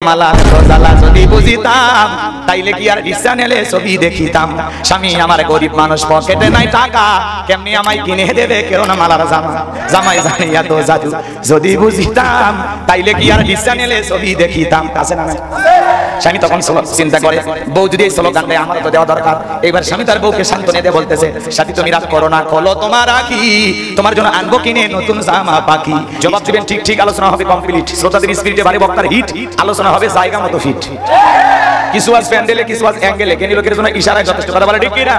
মালার গজালা যদি বুঝিতাম তাইলে কি আর রিক্সা নেলে ছবি দেখিতাম। স্বামী আমার গরিব মানুষ, পকেটে নাই টাকা, কেমনি আমায় কিনে দেবে কেউ না মালার জামা। জামাই জানে এত জাদু যদি বুঝিতাম তাইলে কি আর রিক্সা নেলে ছবি দেখিতাম। আছে না? স্বামী তখন চিন্তা করে, বউ যদি এই স্লোগান দেয় আমার তো দেওয়া দরকার। এবার স্বামী তার বউকে সান্ত্বনা দিয়ে বলতেছে, সাথী তুমি রাগ করো না, খোলো তোমার রাখি, তোমার জন্য আনবো কিনে নতুন জামা পাখি। জবাব দিবেন ঠিক ঠিক, আলোচনা হবে কমপ্লিট। শ্রোতাদের স্পিরিটে বাড়ি বক্তার হিট, আলোচনা হবে জায়গা মতো ফিট। কিছু আজ প্যান্ডেলে, কিছু আজ অ্যাঙ্গেলে, জ্ঞানী লোকের জন্য ইশারায় যথেষ্ট। কথা বলে ঠিক কিনা?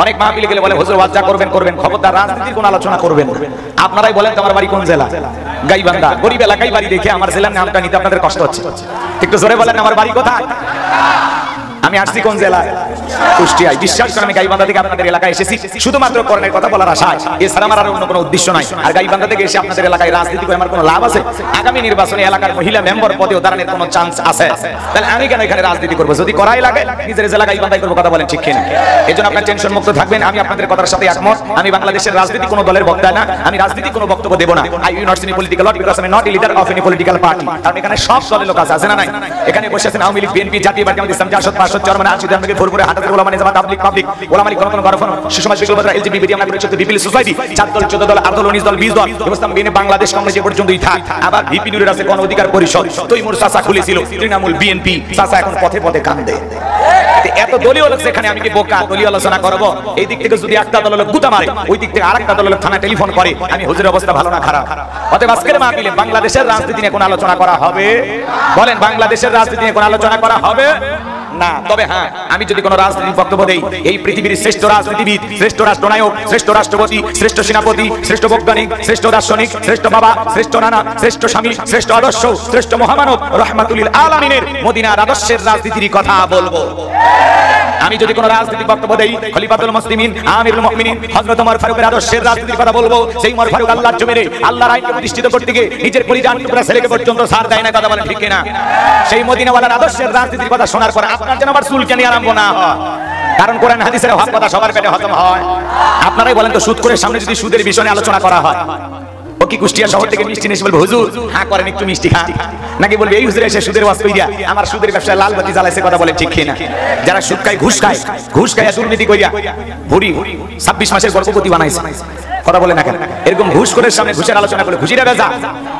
অনেক মাহফিলে গেলে বলে হুজুর ওয়াজ যা করবেন করবেন, খবরদার রাজনীতির কোন আলোচনা করবেন। আপনারাই বলেন তো আমার বাড়ি কোন জেলা? গাইবান্ধা। গরিব এলাকায় বাড়ি দেখে আমার জেলার নামটা নিতে আপনাদের কষ্ট হচ্ছে। একটু জোরে বলেন আমার বাড়ি কোথায়? আমি আসছি কোন জেলায়? কুষ্টিয়ায়। বিশ্বাস করেন আমি গাইবান্ধা থেকে আপনাদের এলাকায় এসেছি শুধুমাত্র করণের কথা বলার আশায়, এছাড়া আমার আর অন্য কোনো উদ্দেশ্য নাই। আর গাইবান্ধা থেকে এসে আপনাদের এলাকায় রাজনীতি করে আমার কোনো লাভ আছে? আগামী নির্বাচনে এলাকার মহিলা মেম্বার পদেও দাঁড়ানোর কোনো চান্স আছে? তাহলে আমি কেন এখানে রাজনীতি করবো? যদি করাই লাগে নিজের জেলা গাইবান্ধায় করবো। কথা বলেন ঠিক কিনা? এই জন্য আপনার টেনশন মুক্ত থাকবেন। আমি আপনাদের কথার সাথে একমত। আমি বাংলাদেশের রাজনীতি কোনো দলের বক্তা না, আমি রাজনীতি কোনো বক্তব্য দেবো না। I will not see political lot because I am not a leader of any political party. কারণ এখানে সব দলের লোক আছে না নাই? এখানে বসে আছেন আওয়ামী লীগ, বিএনপি, জাতীয় পার্টি, আমাদের ইসলাম, জাসদ, পাসদ, চরমান, আশিদ থেকে ভরপুরে হাটাতে ওলামা নিজামাত, তাবলীগ, পাবলিক, ওলামা লীগ, কোন গঠন, সুসমাজ, বিকল্পতা, এলজিবিটি, আমরা পরিচিত বিপিএল সোসাইটি, 4 দল, 14 দল, 8 দল, 19 দল, 20 দল, ইসলাম বিএনপি, বাংলাদেশ কংগ্রেস পর্যন্তই থাক। আবার ভিপি নুরের আছে গণ অধিকার পরিষদ, তৈমুর চাচা খুলেছিল তৃণমূল বিএনপি, চাচা এখন পথে পথে কান্দে। এত দলীয় লোক সেখানে আমি কি বোকা দলীয় আলোচনা করব? এই দিক থেকে যদি একটা দলের লোক গুতা মারে, ওই দিক থেকে আরেকটা দলের লোক থানা টেলিফোন করে, আমি হুজুরের অবস্থা ভালো না খারাপ? অতএব আজকের মাহফিলে বাংলাদেশের রাজনীতি নিয়ে কোন আলোচনা করা হবে? বলেন, বাংলাদেশের রাজনীতি নিয়ে কোন আলোচনা করা হবে না। তবে হ্যাঁ, আমি যদি কোন রাজনৈতিক বক্তব্য দেই, এই পৃথিবীর শ্রেষ্ঠ রাজনীতিবিদ, শ্রেষ্ঠ রাষ্ট্রনায়ক, শ্রেষ্ঠ রাষ্ট্রপতি, শ্রেষ্ঠ সেনাপতি, শ্রেষ্ঠ বৈজ্ঞানিক, শ্রেষ্ঠ দার্শনিক, শ্রেষ্ঠ বাবা, শ্রেষ্ঠ নানা, শ্রেষ্ঠ স্বামী, শ্রেষ্ঠ আদর্শ, শ্রেষ্ঠ মহামানব রাহমাতুল আলামিনের মদিনার আদর্শের রাজনীতির কথা বলবো। আমি যদি কোন রাজনৈতিক বক্তব্য দেই, খলিফাতুল মুসলিমিন আমিরুল মুমিনিন হযরত ওমর ফারুকের আদর্শের রাজনীতির কথা বলবো। সেই ওমর ফারুক আল্লাহর জমিনে আল্লাহর আইনকে প্রতিষ্ঠিত করতে গিয়ে নিজের পরিজান টুকরা ছেলেকে পর্যন্ত ছাড় দেয় না। কথা বলেন ঠিক কিনা? সেই মদিনাওয়ালার আদর্শের রাজনীতির কথা শোনার পর আপনার যেন আবার চুলকানি আরম্ভ না হয়। কারণ কোরআন হাদিসের হক কথা সবার পেটে হজম হয়। আপনারাই বলেন তো, সুদ করে সামনে যদি সুদের বিষয়ে আলোচনা করা হয়, ও কি কুষ্টিয়া শহর থেকে মিষ্টি নিয়ে বলবে হুজুর হ্যাঁ করেন একটু মিষ্টি খান, নাকি বলবে এই হুজুর এসে সুদের ওয়াজ কইরা আমার সুদের ব্যবসায় লাল বাতি জ্বালাইছে? কথা বলে ঠিক কিনা? যারা সুদ খায়, ঘুষ খায়, ঘুষ খায় দুর্নীতি কইরা ভুরি 26 মাসের গর্ভবতী বানাইছে। কথা বলে না কেন? এরকম ঘুষ করে সামনে ঘুষের আলোচনা করলে খুশি না বেজা?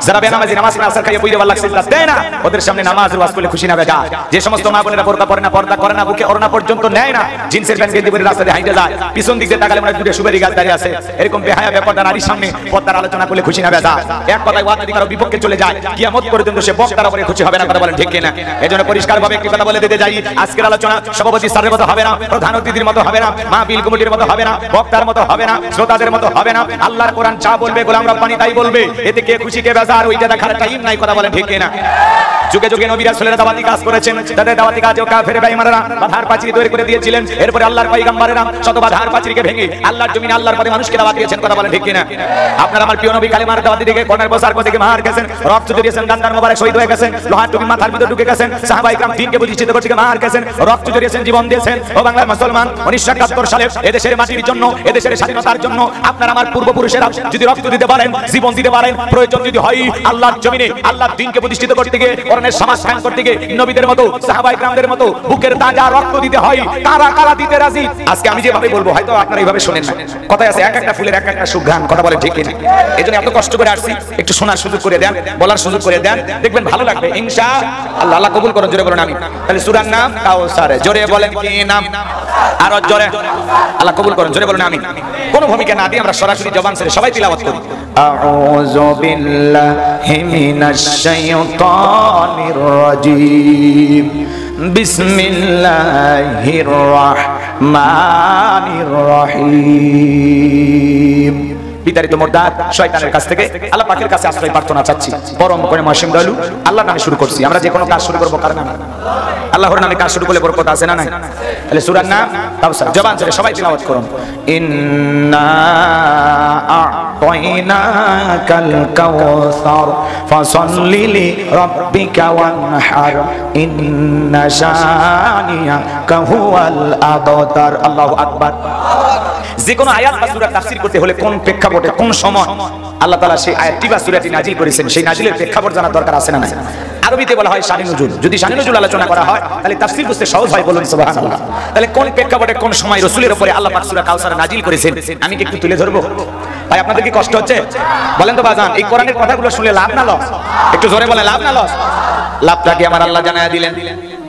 যারা বেনামাজি নামাজ না আসর খাইয়া বইরে আল্লাহ সিজদা দেয় না, ওদের সামনে নামাজের ওয়াজ করলে খুশি না বেজা? যে সমস্ত মা বোনেরা পর্দা পড়ে না, পর্দা করে না, বুকে ওড়না পর্যন্ত নেয় না, জিন্সের প্যান্ট গেঞ্জি পরে রাস্তা দিয়ে হাঁটে যায়, পিছন দিক দিয়ে তাকালে মনে হয় দুটো সুপারি গাছ দাঁড়িয়ে আছে, এরকম বেহায়া বেপরদা নারীর সামনে পর্দার আলোচনা করলে খুশি না বেজা? এক কথায় ওয়াজ যদি কারো বিপক্ষে চলে যায়, কিয়ামত পর্যন্ত সে বক্তার উপরে খুশি হবে না। কথা বলেন ঠিক কিনা? এজন্য পরিষ্কারভাবে একটি কথা বলে দিতে যাই, আজকের আলোচনা সভাপতি স্যারের মতো হবে না, প্রধান অতিথির মতো হবে না, মাহফিল কমিটির মতো হবে না, বক্তার মতো হবে না, শ্রোতাদের মতো হবে না। আল্লাহর কোরআন যা বলবে গোলাম রব্বানি তাই বলবে। এতে কে খুশি কে বেজার ওইটা দেখার টাইম নাই। কথা বলেন ঠিক কিনা? যুগে যুগে নবী রাসূলেরা দাওয়াতি কাজ করেছেন, তাদের দাওয়াতি কাজে কাফের বেঈমানরা বাধার পাঁচিল তৈরি করে দিয়েছিলেন। এরপরে আল্লাহর পয়গম্বরেরা শত বাধার পাঁচিলকে ভেঙে আল্লাহর জমিনে আল্লাহর পথে মানুষকে দাওয়াত দিয়েছেন। কথা বলেন ঠিক কিনা? আপনারা আমার প্রিয় নবী কালিমার দাওয়াতি দিকে কোণের বসার পথে থেকে মার গেছেন, রক্ত ঝরিয়েছেন, দান্দার মোবারক শহীদ হয়ে গেছেন, লোহার টুপি মাথার ভিতর ঢুকে গেছেন, সাহাবায়ে کرام দ্বীনকে প্রতিষ্ঠিত করতে গিয়ে মার গেছেন, রক্ত ঝরিয়েছেন, জীবন দিয়েছেন। ও বাংলার মুসলমান, 1971 সালে এদেশের মাটির জন্য, এদেশের স্বাধীনতার জন্য আপনারা আমার পূর্বপুরুষেরা যদি রক্ত দিতে পারেন, জীবন দিতে পারেন, প্রয়োজন যদি হয় আল্লাহর জমিনে আল্লাহর দ্বীনকে প্রতিষ্ঠিত করতে গিয়ে, কোরআনের সমাজ কায়েম করতে গিয়ে নবীদের মতো সাহাবায়ে کرامদের মতো বুকের তাজা রক্ত দিতে হয়, কারা কারা দিতে রাজি? আজকে আমি যেভাবে বলবো হয়তো আপনারা এইভাবে শুনেন না। কথায় আছে এক একটা ফুলের এক একটা সুঘ্রাণ। কথা বলেন ঠিক কিনা? এজন্য এত কষ্ট করে আসছি, একটু শোনার সুযোগ করে দেন, বলার সুযোগ করে দেন, দেখবেন ভালো লাগবে ইনশাআল্লাহ। আল্লাহ কবুল করুন। জোরে বলুন আমিন। তাহলে সূরার নাম কাউসার। জোরে বলেন কি নাম? আরো জোরে। আল্লাহ কবুল করুন। জোরে বলুন আমিন। কোন ভূমিকা না দিয়ে আমরা সরাসরি জবান ছেড়ে সবাই তিলাওয়াত করি। আউযু বিল্লাহি মিনাশ শাইতানির রাজীম। বিসমিল্লাহির রাহমানির রহিম। বিতাড়িত মুরদাদ শয়তানের কাছ থেকে আল্লাহ পাকের কাছে আশ্রয় প্রার্থনা চাচ্ছি। পরম করে মহসিম দয়ালু আল্লাহর নামে শুরু করছি। আমরা যে কোনো কাজ শুরু করব কার নামে? আল্লাহর নামে কাজ শুরু করলে বরকত আছে না নাই? তাহলে সূরার নাম কাউসার। জবান ছেড়ে সবাই তিলাওয়াত করুন। ইন্না আ'তাইনাকাল কাউসার ফাসাল্লি লিরাব্বিকা ওয়ানহার ইন্না শানিয়াকা হুয়াল আবতার। আল্লাহু আকবার। যে কোনো আয়াত বা সূরা তাফসীর করতে হলে কোন প্রেক্ষাপটে, কোন সময় আল্লাহ তাআলা সেই আয়াতটি বা সূরাটি নাজিল করেছেন, সেই নাজিলের প্রেক্ষাপট জানার দরকার আছে না নাই? আরবিতে বলা হয় শানে নুজুল। যদি শানে নুজুল আলোচনা করা হয় তাহলে তাফসীর বুঝতে সহজ হয়, বলুন সুবহানাল্লাহ। তাহলে কোন প্রেক্ষাপটে কোন সময় রাসূলের উপরে আল্লাহ পাক সূরা কাউসার নাজিল করেছেন আমি কি একটু তুলে ধরবো? ভাই আপনাদের কি কষ্ট হচ্ছে? বলেন তো বাজান, এই কোরআনের কথাগুলো শুনলে লাভ না লস? একটু জোরে বলেন, লাভ না লস? লাভটা কি আমার আল্লাহ জানায়া দিলেন।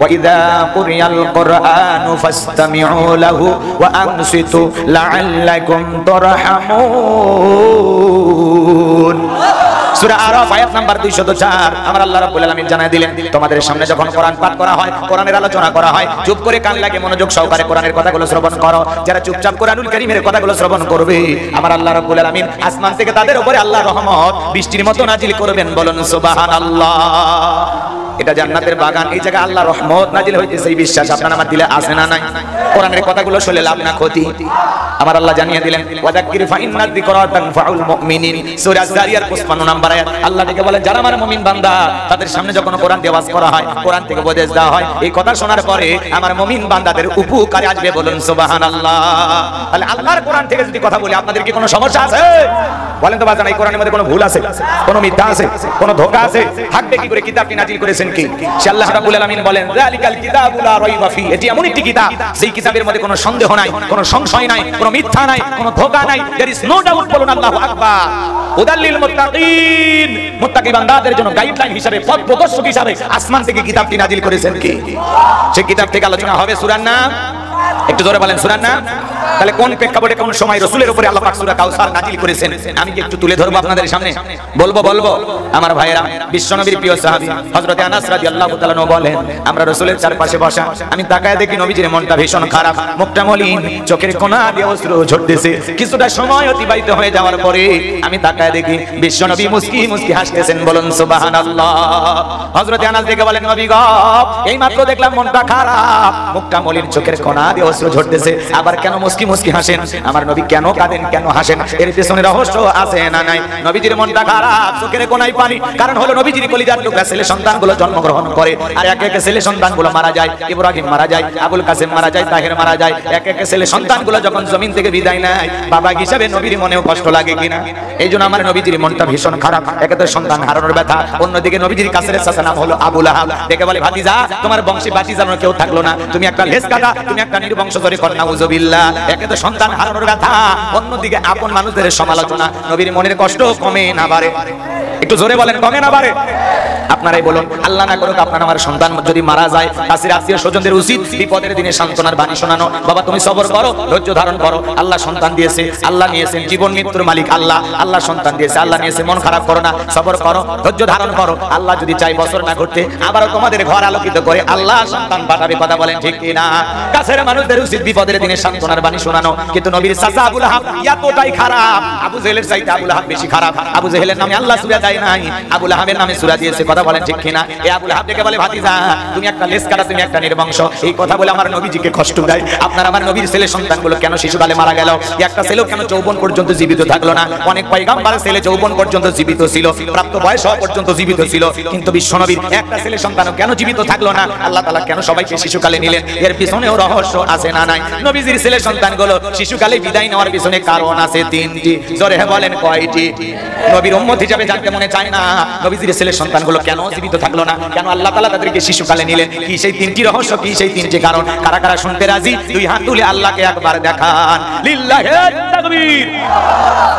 وَإِذَا قُرِئَ الْقُرْآنُ فَاسْتَمِعُوا لَهُ وَأَنصِتُوا لَعَلَّكُمْ تُرْحَمُونَ। সূরা আরাফ আয়াত নাম্বার 204 আমার আল্লাহ রাব্বুল আলামিন জানায় দিলেন, তোমাদের সামনে যখন কোরআন পাঠ করা হয়, কোরআনের আলোচনা করা হয়, চুপ করে কান লাগিয়ে মনোযোগ সহকারে কোরআনের কথাগুলো শ্রবণ করো। যারা চুপচাপ কোরআনুল কারীমের কথাগুলো শ্রবণ করবে, আমার আল্লাহ রাব্বুল আলামিন আসমান থেকে তাদের উপরে আল্লাহর রহমত বৃষ্টির মতো নাজিল করবেন, বলুন সুবহানাল্লাহ। এটা জান্নাতের বাগান, এই জায়গায় আল্লাহর রহমত নাজিল হইতেছে, এই বিশ্বাস আপনার আমার দিলে আছে না নাই? কোরআনের কথাগুলো শুনলে লাভ না ক্ষতি? আমার আল্লাহ জানিয়ে দিলেন, ওয়াযাক্কির ফাইন্না যিকরা তানফাউল মুমিনিন। সূরা জারিয়ার 55 নম্বর আয়াত আল্লাহ থেকে বলেন, যারা আমার মুমিন বান্দা তাদের সামনে যখন কোরআন দিয়ে ওয়াজ করা হয়, কোরআন থেকে উপদেশ দেওয়া হয়, এই কথা শোনার পরে আমার মুমিন বান্দাদের উপকারে আসবে, বলুন সুবহানাল্লাহ। তাহলে আল্লাহর কোরআন থেকে যদি কথা বলি আপনাদের কি কোনো সমস্যা আছে? বলেন তো বাজান, এই কোরআনের মধ্যে কোনো ভুল আছে, কোনো মিথ্যা আছে, কোনো ধোঁকা আছে? থাকবে কি করে? কিতাবটি নাজিল করেছেন কি? সে আল্লাহ রাব্বুল আলামিন বলেন, যালিকাল কিতাবু লা রাইবা ফি। এটি এমন একটি কিতাব যেই কিতাবের মধ্যে কোনো সন্দেহ নাই, কোনো সংশয় নাই, কোনো মিথ্যা নাই, কোনো ধোঁকা নাই। দেয়ার ইজ নো ডাউট, বলুন আল্লাহু আকবার। হুদাল লিল মুত্তাকিন, মুত্তাকি বান্দাদের জন্য গাইডলাইন হিসেবে, পথ প্রদর্শক হিসেবে আসমান থেকে কিতাবটি নাজিল করেছেন কি? সেই কিতাব থেকে আলোচনা হবে সূরার নাম, একটু জোরে বলেন, সূরার নাম। তাহলে কোন প্রেক্ষাপটে কোন সময় রাসূলের উপরে আল্লাহ পাক সূরা কাউসার নাজিল করেছেন আমি কি একটু তুলে ধরবো আপনাদের সামনে? বলবো আমার ভাইয়েরা, বিশ্বনবীর প্রিয় সাহাবী হযরত আনাস রাদিয়াল্লাহু তাআলা বলেন, আমরা রাসূলের চারপাশে বসা, আমি তাকায় দেখি নবীজির মনটা ভীষণ খারাপ, মুখটা মলিন, চোখের কোণা দিয়ে অশ্রু ঝরতেছে। কিছুটা সময় অতিবাহিত হয়ে যাওয়ার পরে আমি তাকায় দেখি বিশ্বনবী মুস্কি মুস্কি হাসতেছেন, বলুন সুবহানাল্লাহ। হযরত আনাস দেখে বলেন, নবী গো, এইমাত্র দেখলাম মনটা খারাপ, মুখটা মলিন, চোখের কোণা দিয়ে অশ্রু ঝরতেছে, আবার কেন মুস্কি মুস্কি হাসেন? আমার নবী কেন কাঁদেন, কেন হাসেন? এর পেছনে রহস্য আছে না নাই? নবীজির মনটা খারাপ, চোখের কোণায় পানি, কারণ হলো নবীজির কলিজার টুকরা ছেলে সন্তানগুলো জন্মগ্রহণ করে, আর এক এক ছেলে সন্তানগুলো মারা যায়। ইব্রাহিম মারা যায়, আবুল কাসেম মারা যায়, তাহের মারা যায়। এক এক ছেলে সন্তানগুলো যখন জমিন থেকে বিদায় নেয়, বাবা হিসাবে নবীর মনেও কষ্ট লাগে কিনা? এই জন্য আমার নবীজির মনটা ভীষণ খারাপ, একে তো সন্তান হারানোর ব্যথা, অন্যদিকে নবীজির কাছের চাচা নাম হলো আবু লাহাব, দেখে বলে, ভাতিজা, তোমার বংশে বাতিজানোর কেউ থাকলো না, তুমি একটা লেজ কাটা, তুমি একটা নির্বংশধরী কন্যা, নাউযুবিল্লাহ। একে তো সন্তান হারানোর ব্যথা, অন্যদিকে আপন মানুষদের সমালোচনা, নবীর মনের কষ্ট কমে না বাড়ে? একটু জোরে বলেন, কমে না বাড়ে? আপনারাই বলুন, আল্লাহ না করুক আপনার আমার সন্তান যদি মারা যায়, কাছের আত্মীয় স্বজনদের উচিত বিপদের দিনে সান্ত্বনার বাণী শোনানো, বাবা তুমি সবর করো, ধৈর্য ধারণ করো, আল্লাহ সন্তান দিয়েছে, আল্লাহ নিয়েছেন, জীবন মৃত্যুর মালিক আল্লাহ, আল্লাহ সন্তান দিয়েছে, আল্লাহ নিয়েছে, মন খারাপ করো না, সবর করো, ধৈর্য ধারণ করো। আল্লাহ যদি চাই বছর না ঘুরতে আবারও তোমাদের ঘর আলোকিত করে আল্লাহ সন্তান পাঠাবে, কথা বলেন ঠিক কিনা? কাছের মানুষদের উচিত বিপদের দিনে সান্ত্বনার বাণী শোনানো, কিন্তু নবীর চাচা আবু লাহাব এতটাই খারাপ, আবু জেহেলের চাইতে আবু লাহাব বেশি খারাপ। আবু জেহেলের নামে আল্লাহ সূরা দেয় নাই, আবু লাহাবের নামে সূরা দিয়েছে, কথা বলেন ঠিক কিনা? এই আবু লাহাব দেখে বলে, ভাতিজা, তুমি একটা লেজ কাটা, তুমি একটা নির্বংশ। এই কথা বলে আমার নবীজিকে কষ্ট দেয়। আপনার আমার নবীর ছেলে সন্তানগুলো কেন শিশুকালে মারা গেল? একটা ছেলেও কেন যৌবন পর্যন্ত জীবিত থাকলো না? অনেক পয়গম্বরের ছেলে যৌবন পর্যন্ত জীবিত ছিল, প্রাপ্ত বয়স হওয়া পর্যন্ত জীবিত ছিল, কিন্তু বিশ্বনবীর একটা ছেলে সন্তানও কেন জীবিত থাকলো না? আল্লাহ তাআলা কেন সবাইকে শিশুকালে নিলেন? এর পিছনেও রহস্য আছে না নাই? নবীজির ছেলে সন্তানগুলো শিশুকালে বিদায় নেওয়ার পিছনে কারণ আছে তিনটি। জোরে বলেন, কয়টি? নবীর উম্মত হিসেবে জানতে মনে চায় না নবীজির ছেলে সন্তানগুলো কেন জীবিত থাকলো না, কেন আল্লাহ তাআলা তাদেরকে শিশুকালে নিলেন? কি সেই তিনটি রহস্য, কি সেই তিনটি কারণ? কারা কারা শুনতে রাজি? দুই হাত তুলে আল্লাহকে একবার দেখান, লিল্লাহি তাকবীর।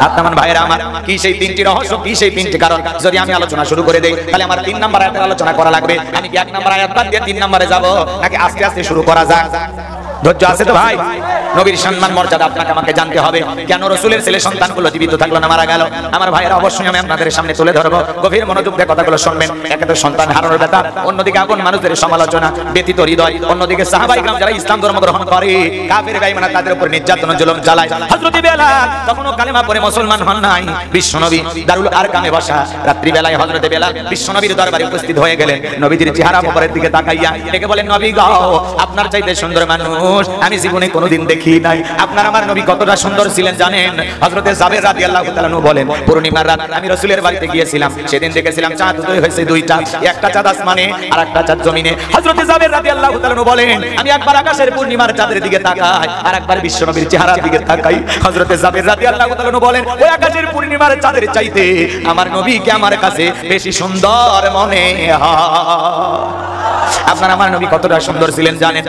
আপনার ভাইয়েরা আমার, কি সেই তিনটি রহস্য, কি সেই তিনটি কারণ? যদি আমি আলোচনা শুরু করে দেই তাহলে আমার 3 নাম্বার আয়াতের আলোচনা করা লাগবে। আমি কি 1 নাম্বার আয়াত বাদ দিয়ে 3 নম্বরে যাব, নাকি আস্তে আস্তে শুরু করা যাক? ধৈর্য আছে তো ভাই? নবীর সম্মান মর্যাদা আপনাকে আমাকে জানতে হবে। কেন রাসূলের ছেলে সন্তানগুলো জীবিত থাকলো না, মারা গেল? আমার ভাইয়েরা, অবশ্যই আমি আপনাদের সামনে তুলে ধরবো, গভীর মনোযোগ দিয়ে কথাগুলো শুনবেন। একে তো সন্তান হারানোর ব্যথা, অন্যদিকে আপন মানুষদের সমালোচনা, ব্যতীত হৃদয়, অন্যদিকে সাহাবায়ে কিরাম যারা ইসলাম ধর্ম গ্রহণ করে কাফের বেঈমান তাদের উপর নির্যাতন জুলুম চালায়। হযরত বেলাল তখনও কালেমা পড়ে মুসলমান হন নাই। বিশ্বনবী দারুল আরকামে বসা, রাত্রি বেলায় হযরত বেলাল বিশ্বনবীর দরবারে উপস্থিত হয়ে গেলেন। নবীজির চেহারা মোবারকের দিকে তাকাইয়া ডেকে বলেন, নবী গো, আপনার চাইতে সুন্দর মানুষ মানুষ আমি জীবনে কোনোদিন দেখি নাই। আপনার আমার নবী কতটা সুন্দর ছিলেন জানেন? হযরতে জাবের রাদিয়াল্লাহু তাআলা আনহু বলেন, পূর্ণিমার রাত আমি রাসূলের বাড়িতে গিয়েছিলাম, সেদিন দেখেছিলাম চাঁদ উদয় হয়েছে দুইটা, একটা চাঁদ আসমানে আর একটা চাঁদ জমিনে। হযরতে জাবের রাদিয়াল্লাহু তাআলা আনহু বলেন, আমি একবার আকাশের পূর্ণিমার চাঁদের দিকে তাকাই আর একবার বিশ্বনবীর চেহারার দিকে তাকাই। হযরতে জাবের রাদিয়াল্লাহু তাআলা আনহু বলেন, ওই আকাশের পূর্ণিমার চাঁদের চাইতে আমার নবীকে আমার কাছে বেশি সুন্দর মনে হয়। আপনার আমার নবী কতটা সুন্দর ছিলেন জানেন?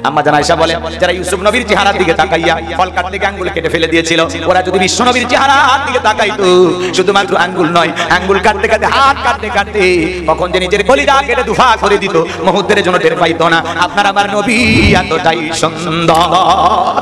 আম্মা জান আয়েশা বলেন, যারা ইউসুফ নবীর চেহারার দিকে তাকাইয়া ফল কাটতে গিয়ে আঙ্গুল কেটে ফেলে দিয়েছিল, ওরা যদি বিশ্ব নবীর চেহারার দিকে তাকাইতো, শুধুমাত্র আঙ্গুল নয়, আঙ্গুল কাটতে কাটতে হাত কাটতে কাটতে কখন যে নিজের কলিজা কেটে দুফা করে দিত, মুহূর্তের জন্য টের পাইতো না। আপনার আমার নবী এতটাই সুন্দর।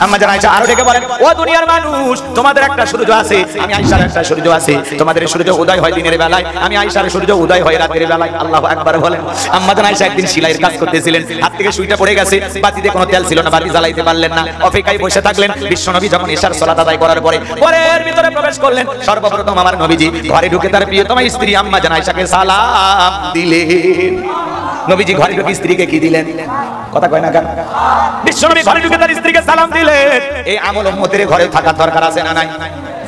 আম্মা জান আয়েশা আরো ডেকে বলেন, ও দুনিয়ার মানুষ, তোমাদের একটা সূর্য আছে, আমি আয়েশার একটা সূর্য আছে। তোমাদের সূর্য উদয় হয় দিনের বেলায়, আমি আয়েশার সূর্য উদয় হয় রাতের বেলায়। আল্লাহু আকবার বলেন। আম্মা জান আয়েশা একদিন সেলাইয়ের কাজ করতেছিলেন, হাত থেকে সুইটা পড়ে গেছে, বাতিতে কোনো তেল ছিল না, বাতি জ্বালাইতে পারলেন না, অপেক্ষায় বসে থাকলেন। বিশ্বনবী যখন ইশার সালাত আদায় করার পরে ঘরের ভিতরে প্রবেশ করলেন, সর্বপ্রথম আমার নবীজি ঘরে ঢুকে তার প্রিয়তমা স্ত্রী আম্মা জান আয়েশাকে সালাম দিলেন। নবীজি ঘরে ঢুকে স্ত্রীকে কি দিলেন? কথা কয় না কেন? বিশ্বনবী ঘরে ঢুকে তার স্ত্রীকে সালাম দিলেন। এই আমল উম্মতের ঘরে থাকা দরকার আছে না নাই?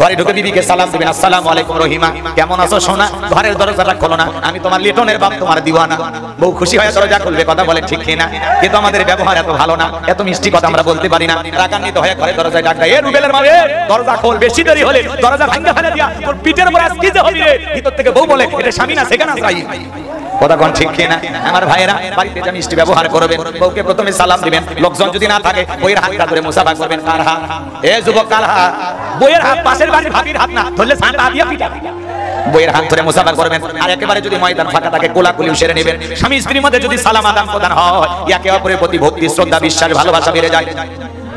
ঘরে ঢুকে বিবিকে সালাম দিবেন, আসসালামু আলাইকুম রহিমা, কেমন আছো সোনা? ঘরের দরজাটা খোলো না, আমি তোমার লিটনের বাপ, তোমার দিওয়ানা। বউ খুশি হয়ে দরজা খুলবে, কথা বলে ঠিক কিনা? কিন্তু আমাদের ব্যবহার এত ভালো না, এত মিষ্টি কথা আমরা বলতে পারি না। রাগান্বিত হয়ে ঘরে দরজায় ডাক দেয়, এ রুবেলের মা, এ দরজা খোল, বেশি দেরি হলে দরজা ভাঙা ফেলে দিয়া তোর পিঠের উপর আজকে যে হবে রে। ভিতর থেকে বউ বলে, এটা স্বামী না সেখানে যাই। কথা কোন ঠিক কিনা? আমার ভাইয়েরা, বাড়িতে যে মিষ্টি ব্যবহার করবেন, বউকে প্রথমে সালাম দিবেন, লোকজন যদি না থাকে বইয়ের হাতটা ধরে মুসাফা করবেন। কার হাত? এ যুবক, কার হাত? বইয়ের হাত, পাশের বাড়ির ভাবির হাত না, ধরলে সাঁটা দিয়া পিটা। বইয়ের হাত ধরে মুসাফা করবেন। আর একেবারে যদি ময়দান ফাঁকা থাকে কোলাকুলিও সেরে নেবেন। স্বামী স্ত্রীর মধ্যে যদি সালাম আদান প্রদান হয়, একে অপরের প্রতি ভক্তি, শ্রদ্ধা, বিশ্বাস, ভালোবাসা বেড়ে যায়।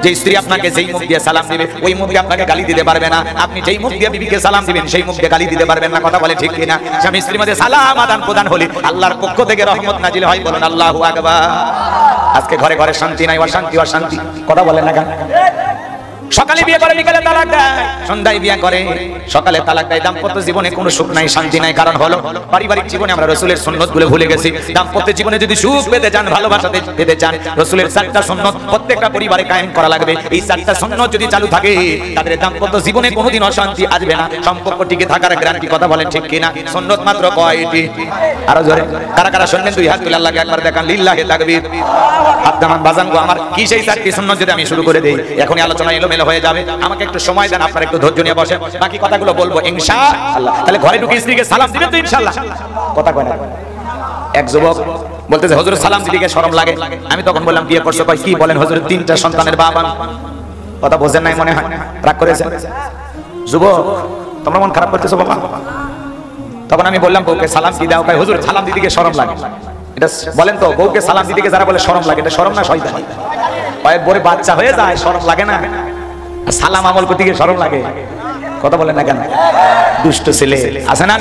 যে স্ত্রী আপনাকে যেই মুখ দিয়ে সালাম দিবে, ওই মুখ দিয়ে আপনাকে গালি দিতে পারবে না। আপনি যেই মুখ দিয়ে বিবিকে সালাম দিবেন, সেই মুখ দিয়ে গালি দিতে পারবেন না। কথা বলে ঠিক কিনা? স্বামী স্ত্রীর মধ্যে সালাম আদান প্রদান হলে আল্লাহর পক্ষ থেকে রহমত নাজিল হয়। বলুন আল্লাহু আকবার। আজকে ঘরে ঘরে শান্তি নাই, অশান্তি অশান্তি। কথা বলেন না কেন? সকালে বিয়ে করে বিকালে তালাক দেয়, সন্ধ্যায় বিয়ে করে সকালে তালাক দেয়। দাম্পত্য জীবনে কোনো সুখ নাই, শান্তি নাই। কারণ হলো পারিবারিক জীবনে আমরা রাসূলের সুন্নতগুলো ভুলে গেছি। দাম্পত্য জীবনে যদি সুখ পেতে চান, ভালোবাসা পেতে চান, রাসূলের 4টা সুন্নত প্রত্যেকটা পরিবারে কায়েম করা লাগবে। এই 4টা সুন্নত যদি চালু থাকে, তাদের দাম্পত্য জীবনে কোনোদিন অশান্তি আসবে না, সম্পর্ক টিকে থাকার গ্যারান্টি। কথা বলেন ঠিক কিনা? সুন্নত মাত্র কয়টি? আরো জোরে কারা কারা শুনলেন? দুই হাত তুলে আল্লাহকে একবার দেখান, লিল্লাহি তাকবীর। হাত দামান বাজান গো আমার, কি সেই 4টি সুন্নত যদি আমি শুরু করে দেই, এখনই আলোচনা এলোমেলো হয়ে যাবে। আমাকে একটু সময় দেন, আপনারা একটু ধৈর্য নিয়ে বসেন, বাকি কথাগুলো বলবো ইনশাআল্লাহ। তাহলে ঘরে ঢুকে স্ত্রীকে সালাম দিবেন তো ইনশাআল্লাহ? কথা কয় না? এক যুবক বলতেছে, হুজুর সালাম দিতে শরম লাগে। আমি তখন বললাম, বিয়ে করছো? কয় কি বলেন হুজুর, 3টা সন্তানের বাবা। কথা বোঝেন নাই মনে হয়, রাগ করেছেন? যুবক, তোমরা মন খারাপ করতেছো বাবা? তখন আমি বললাম, বউকে সালাম দিয়ে দাও। কয় হুজুর সালাম দিতে শরম লাগে। এটা বলেন তো, বউকে সালাম দিতে যারা বলে শরম লাগে, এটা শরম না শয়তান? কয়েক বড় বাচ্চা হয়ে যায়, শরম লাগে না? সালাম আমল করতে গিয়ে শরম লাগে। কথা বলেন না কেন? দুষ্ট ছেলে আছে না?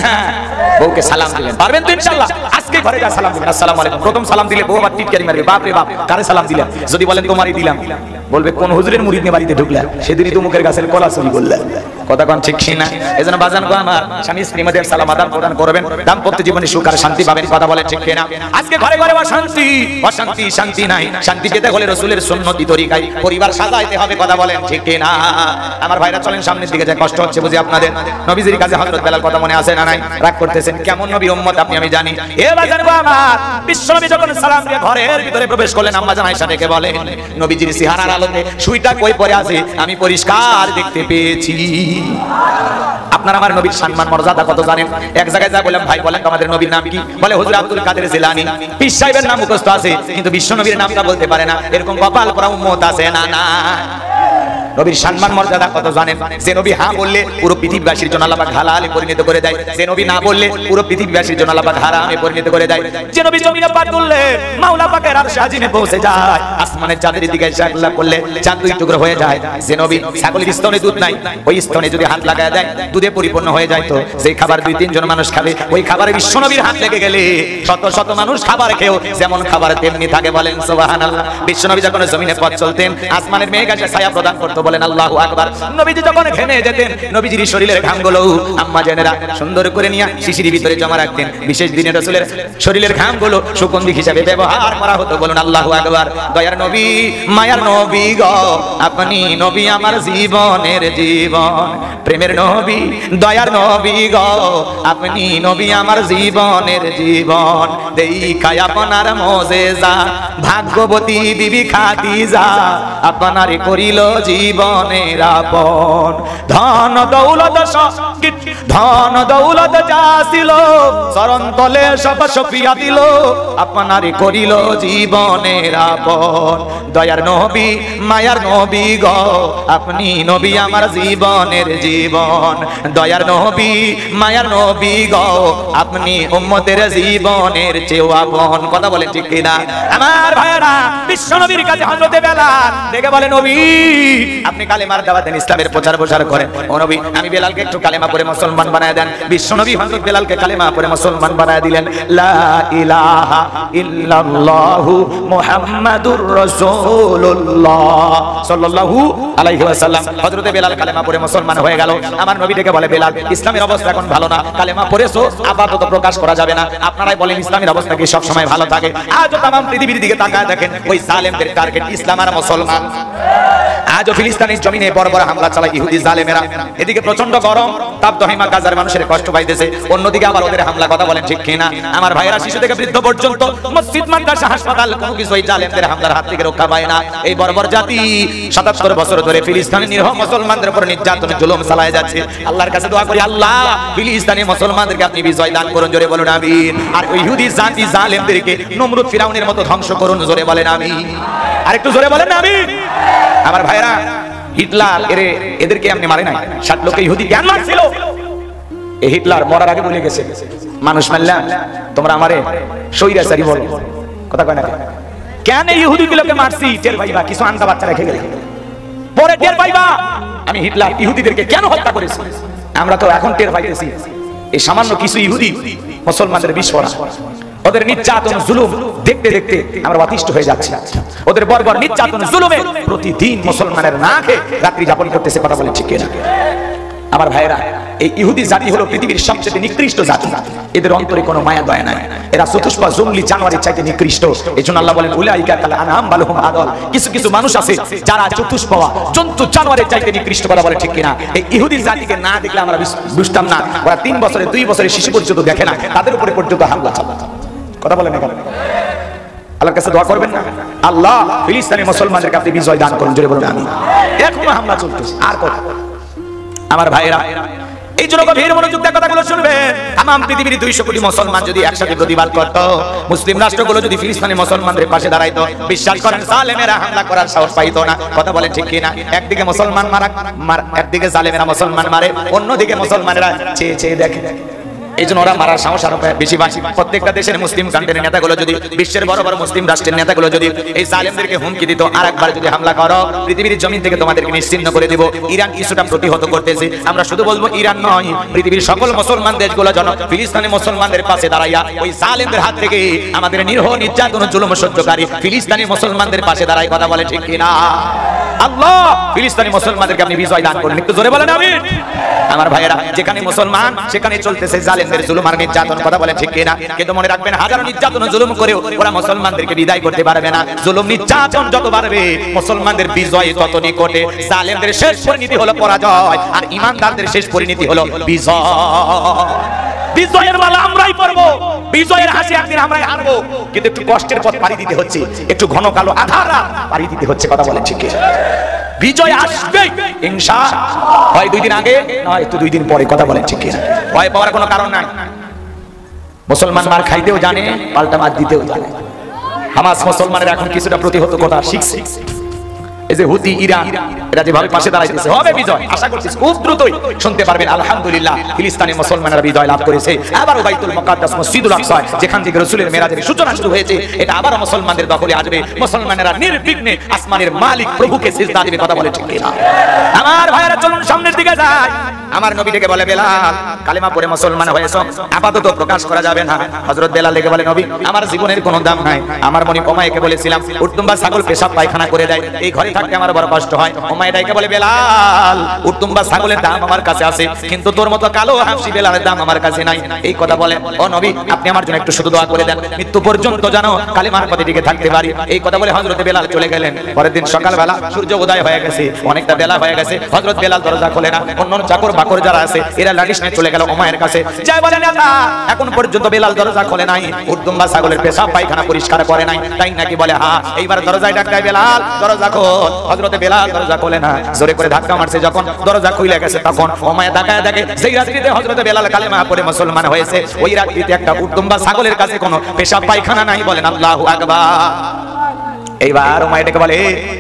বউকে সালাম দিলেন, পারবেন তো ইনশাআল্লাহ? আজকে ঘরে যা সালাম দিবেন, আসসালামু আলাইকুম। প্রথম সালাম দিলে বউ আবার টিটকারি মারবে, বাপ রে বাপ কারে সালাম দিলাম? যদি বলেন তোমারই দিলাম, বলবে কোন হুজুরের মুরিদ নিয়ে বাড়িতে ঢুকলা, সেদিনই তো মুখের গাছের কলা চুরি করলা। কথা কোন ঠিক না? এজন্য বাজান গো আমার, স্বামী স্ত্রীর মধ্যে সালাম আদান প্রদান করবেন, দাম্পত্য জীবনে সুখ আর শান্তি পাবেন। কথা বলেন ঠিক না? আজকে ঘরে ঘরে অশান্তি অশান্তি, শান্তি নাই। শান্তি পেতে হলে রাসূলের সুন্নতি তরিকায় পরিবার সাজাইতে হবে। কথা বলেন ঠিক না? আমার ভাইরা চলেন সামনের দিকে যায়, কষ্ট হচ্ছে বুঝি আপনাদের। নবীজির কাছে হযরত বেলাল কথা মনে আছে না নাই? রাগ করতেছেন, কেমন নবীর উম্মত আপনি আমি জানি। এ বাজান গো আমার, বিশ্বনবী যখন সালাম দিয়ে ঘরের ভিতরে প্রবেশ করলেন, আম্মা জান আয়েশা ডেকে বলেন, নবীজির চেহারার আলোতে সুইটা কই পড়ে আছে আমি পরিষ্কার দেখতে পেয়েছি। আপনার আমার নবীর সম্মান মর্যাদা কত জানেন? এক জায়গায় যা বললাম, ভাই বলেন আমাদের নবীর নাম কি? বলে হুজুর আব্দুল কাদের জিলানী। পীর সাহেবের নাম মুখস্থ আছে, কিন্তু বিশ্ব নবীর নামটা বলতে পারে না। এরকম কপাল পোড়া উম্মত আছে না? না। নবীর সম্মান মর্যাদা কত জানেন? যে নবী হ্যাঁ বললে পুরো পৃথিবীবাসীর জন্য আল্লাহ পাক হালালে পরিণত করে দেয়, যে নবী না বললে পুরো পৃথিবীবাসীর জন্য আল্লাহ পাক হারামে পরিণত করে দেয়। যে নবী জমিনে পা তুললে মাওলা পাকের আরশে আজিমে পৌঁছে যায়, আসমানের চাঁদের দিকে ইশারা করলে চাঁদ দুই টুকরো হয়ে যায়। যে নবী ছাগলের স্তনে দুধ নাই, ওই স্তনে যদি হাত লাগায় দেয় দুধে পরিপূর্ণ হয়ে যায়। তো যে খাবার 2-3 জন মানুষ খাবে, ওই খাবারে বিশ্ব নবীর হাত লেগে গেলে শত শত মানুষ খাবার খেয়েও যেমন খাবার তেমনি থাকে। বলেন সুবহানাল্লাহ। বিশ্ব নবী যখন জমিনে পথ চলতেন, আসমানের মেঘ এসে ছায়া প্রদান করতো, বলেন আল্লাহু আকবার। নবীজি যখন ঘেমে যেতেন নবীজির শরীরের ঘামগুলো আম্মা জানেরা সুন্দর করে নিয়ে শিশির ভিতরে জমা রাখতেন। বিশেষ দিনে রাসূলের শরীরের ঘামগুলো সুগন্ধি হিসেবে ব্যবহার করা হতো। বলুন আল্লাহু আকবার। দয়ার নবী মায়ার নবী গো আপনি নবী আমার জীবনের জীবন, প্রেমের নবী দয়ার নবী গো আপনি নবী আমার জীবনের জীবন। দেখায় আপনার মুজিজা ভাগ্যবতী বিবি খাদিজা আপনারে করিল জীবনের আপন। ধন দৌলত ধন দৌলত যা ছিল চরণ তলে সব সফিয়া দিল আপনারে করিল জীবনের আপন। দয়ার নবী মায়ার নবী গো আপনি নবী আমার জীবনের জীবন। দয়ার নবী মায়ার নবী গো আপনি উম্মতের জীবনের চেয়েও আপন। কথা বলেন ঠিক কিনা আমার ভাইরা? বিশ্ব নবীর কাছে হযরত বেলাল দেখে বলে নবী আপনি কালেমার দাওয়াত দেন, ইসলামের প্রচার প্রসার করেন। ও নবী আমি বেলালকে একটু কালেমা পড়ে মুসলমান বানায় দেন। বিশ্ব নবী হযরত বেলালকে কালেমা পড়ে মুসলমান বানায় দিলেন। লা ইলাহা ইল্লাল্লাহু মুহাম্মাদুর রাসূলুল্লাহ সাল্লাল্লাহু আলাইহি ওয়াসাল্লাম। হযরত বেলাল কালেমা পড়ে মুসলমান হয়ে গেল। আমার নবী ডেকে বলে বেলাল ইসলামের অবস্থা এখন ভালো না, কালেমা পড়েছো আপাতত প্রকাশ করা যাবে না। আপনারাই বলেন ইসলামের অবস্থা কি সব সময় ভালো থাকে? আজও তাম পৃথিবীর দিকে তাকায় দেখেন ওই জালেমদের টার্গেট ইসলাম আর মুসলমান। আজও ফিলিস্তিনের জমিনে বড় বড় হামলা চালায় ইহুদি জালেমেরা। এদিকে প্রচন্ড গরম তাপদহিমা গাজার মানুষের কষ্ট পাইতেছে, অন্যদিকে আবার ওদের হামলা। কথা বলেন ঠিক কিনা আমার ভাইয়েরা? শিশু থেকে বৃদ্ধ পর্যন্ত মসজিদ মাদ্রাসা হাসপাতাল কোনো কিছু ওই জালেমদের হামলার হাত থেকে রক্ষা পায় না। এই বর্বর জাতি ৭৭ বছর ধরে ফিলিস্তিনের নিরীহ মুসলমানদের উপর নির্যাতন জুলুম চালায় যাচ্ছে। আল্লাহর কাছে দোয়া করি আল্লাহ ফিলিস্তিনি মুসলমানদেরকে আপনি বিজয় দান করুন। জোরে বলুন আমিন। আর ওই ইহুদি জাতি জালেমদেরকে নমরুদ ফিরাউনের মতো ধ্বংস করুন। জোরে বলেন আমিন। আর একটু জোরে বলেন আমিন। আমার ভাইরা হিটলার এদেরকে আপনি মারে নাই, ৬০ লোক ইহুদি জ্ঞান মারছিল। এই হিটলার মরার আগে বলে গেছে মানুষ মারলাম তোমরা আমারে স্বৈরাচারী বলো। কথা কয় না কেন? ইহুদিগুলোকে মারছি টের পাইবা, কিছু আন্দা বাচ্চা রেখে গেলে পরে টের পাইবা আমি হিটলার ইহুদিদেরকে কেন হত্যা করেছি। আমরা তো এখন টের পাইতেছি এই সামান্য কিছু ইহুদি মুসলমানদের বিস্ফোরণ, ওদের নির্যাতন জুলুম দেখতে দেখতে আমরা অতিষ্ঠ হয়ে যাচ্ছি। ওদের বর্বর নির্যাতন জুলুমে প্রতিদিন মুসলমানের না খেয়ে রাত্রি যাপন করতেছে। কথা বলেন ঠিক কিনা আমার ভাইয়েরা? এই ইহুদি জাতি হলো পৃথিবীর সবচেয়ে নিকৃষ্ট জাতি। এদের অন্তরে কোনো মায়া দয়া নাই। এরা চতুষ্পা জঙ্গলি জানোয়ারের চাইতে নিকৃষ্ট। এজন্য আল্লাহ বলেন উলাইকা কাল আনআম বাল হুম আদল। কিছু কিছু মানুষ আছে যারা চতুষ্পা জন্তু জানোয়ারের চাইতে নিকৃষ্ট। কথা বলে ঠিক কিনা? এই ইহুদি জাতিকে না দেখলে আমরা বুঝতাম না ওরা ৩ বছরে ২ বছরের শিশু পর্যন্ত দেখে না, তাদের উপরে পর্যন্ত হামলা চালায়। কথা বলেন এখন আল্লাহর কাছে দোয়া করবেন না আল্লাহ ফিলিস্তিনি মুসলমানদেরকে আপনি বিজয় দান করুন। জোরে বলুন আমিন। এখনো হামলা চলতেছে। আর কথা আমার ভাইরা এই জন্য গভীর মনোযোগ দিয়ে কথাগুলো শুনবেন। তাম পৃথিবীর ২০০ কোটি মুসলমান যদি একসাথে প্রতিবাদ করত, মুসলিম রাষ্ট্রগুলো যদি ফিলিস্তিনি মুসলমানদের পাশে দাঁড়াইতো, বিশ্বাস করেন জালেমেরা হামলা করার সাহস পাইতো না। কথা বলেন ঠিক কিনা? একদিকে মুসলমান একদিকে জালেমেরা মুসলমান মারে, অন্যদিকে মুসলমানেরা চেয়ে চেয়ে দেখে। এই জন্য ওরা মারার সাহস আরো বেশি বাড়ছে। প্রত্যেকটা দেশের মুসলিম কান্ট্রির নেতাগুলো যদি, বিশ্বের বড় বড় মুসলিম রাষ্ট্রের নেতাগুলো যদি এই জালেমদেরকে হুমকি দিত আর একবার যদি হামলা করো পৃথিবীর জমিন থেকে তোমাদেরকে নিশ্চিহ্ন করে দেব। ইরান ইস্যুটা প্রতিহত করতেছে। আমরা শুধু বলবো ইরান নয়, পৃথিবীর সকল মুসলমান দেশগুলো যেন ফিলিস্তিনি মুসলমানদের পাশে দাঁড়াইয়া ওই জালেমদের হাত থেকে আমাদের নিরীহ নির্যাতন জুলুম সহ্যকারী ফিলিস্তিনি মুসলমানদের পাশে দাঁড়ায়। কথা বলে ঠিক কিনা? আল্লাহ ফিলিস্তিনি মুসলমানদেরকে আপনি বিজয় দান করুন। একটু জোরে বলেন আমিন। আমার ভাইয়েরা যেখানে মুসলমান সেখানে চলতেছে জালেমদের জুলুম আর নির্যাতন। কথা বলেন ঠিক কিনা? কিন্তু মনে রাখবেন হাজারো নির্যাতন জুলুম করেও ওরা মুসলমানদেরকে বিদায় করতে পারবে না। জুলুম নির্যাতন যত বাড়বে মুসলমানদের বিজয় তত নিকটে। জালেমদের শেষ পরিণতি হলো পরাজয় আর ঈমানদারদের শেষ পরিণতি হলো বিজয়। বিজয়ের মালা আমরাই পরবো, বিজয়ের হাসি একদিন আমরাই আনবো, কিন্তু একটু কষ্টের পথ পাড়ি দিতে হচ্ছে, একটু ঘন কালো আধার রাত পাড়ি দিতে হচ্ছে। কথা বলেন ঠিক কিনা? বিজয় আসবে ইনশাআল্লাহ। হয় 2 দিন আগে নয় একটু 2 দিন পরে। কথা বলেন ঠিক কিনা? ভয় পাওয়ার কোনো কারণ নাই। মুসলমান মার খাইতেও জানে, পাল্টা মার দিতেও জানে। হামাস মুসলমানের এখন কিছুটা প্রতিহত কথা শিখছে। এই যে হুতি ইরান এরা যেভাবে পাশে দাঁড়াইতেছে, হবে বিজয় আশা করছি। খুব দ্রুতই শুনতে পারবেন আলহামদুলিল্লাহ ফিলিস্তিনি মুসলমানেরা বিজয় লাভ করেছে। আবারও বাইতুল মুকাদ্দাস মসজিদুল আকসা যেখান থেকে রাসূলের মেরাজের সূচনা শুরু হয়েছে, এটা আবারও মুসলমানদের দখলে আসবে। মুসলমানেরা নির্বিঘ্নে আসমানের মালিক প্রভুকে সিজদা দিবে। কথা বলে ঠিক কিনা? আমার ভাইয়েরা চলুন সামনের দিকে যাই। আমার নবী ডেকে বলে বেলাল কালেমা পড়ে মুসলমান হয়েছো, আপাতত প্রকাশ করা যাবে না। হযরত বেলাল ডেকে বলে নবী আমার জীবনের কোনো দাম নাই। আমার মনি ওমাইকে বলেছিলাম উটদুম্বা ছাগল পেশাব পায়খানা করে দেয়, এই ঘরে থাকতে আমার বড় কষ্ট হয়। উমাইয়া ডাইকে বলে বেলাল উটুম্বা ছাগলের দাম আমার কাছে আছে, কিন্তু তোর মতো কালো হাফসি বেলালের দাম আমার কাছে নাই। এই কথা বলে ও নবী আপনি আমার জন্য একটু শুধু দোয়া করে দেন, মৃত্যু পর্যন্ত জানো কালিমার পথে টিকে থাকতে পারি। এই কথা বলে হযরত বেলাল চলে গেলেন। পরের দিন সকালবেলা সূর্য উদয় হয়ে গেছে, অনেকটা বেলা হয়ে গেছে। হযরত বেলাল দরজা খোলে না। অন্য চাকর বাকর যারা আছে এরা লাঠিস নিয়ে চলে গেল উমাইয়ার কাছে। যাই বলে নেতা এখন পর্যন্ত বেলাল দরজা খোলে নাই, উটুম্বা ছাগলের পেশাব পায়খানা পরিষ্কার করে নাই, তাই নাকি? বলে হ্যাঁ। এইবার দরজায় ডাক দেয় বেলাল দরজা খোল। হযরত বেলাল দরজা খোলে না, জোরে করে ধাক্কা মারছে। যখন দরজা খুলে গেছে তখন উমাইয়া তাকায় দেখে যেই রাত্রিতে হযরত বেলাল কালেমা পড়ে মুসলমান হয়েছে ওই রাত্রিতে একটা উটুম্বা ছাগলের কাছে কোনো পেশাব পায়খানা নাই। বলেন আল্লাহু আকবার। এইবার উমাইয়াকে বলে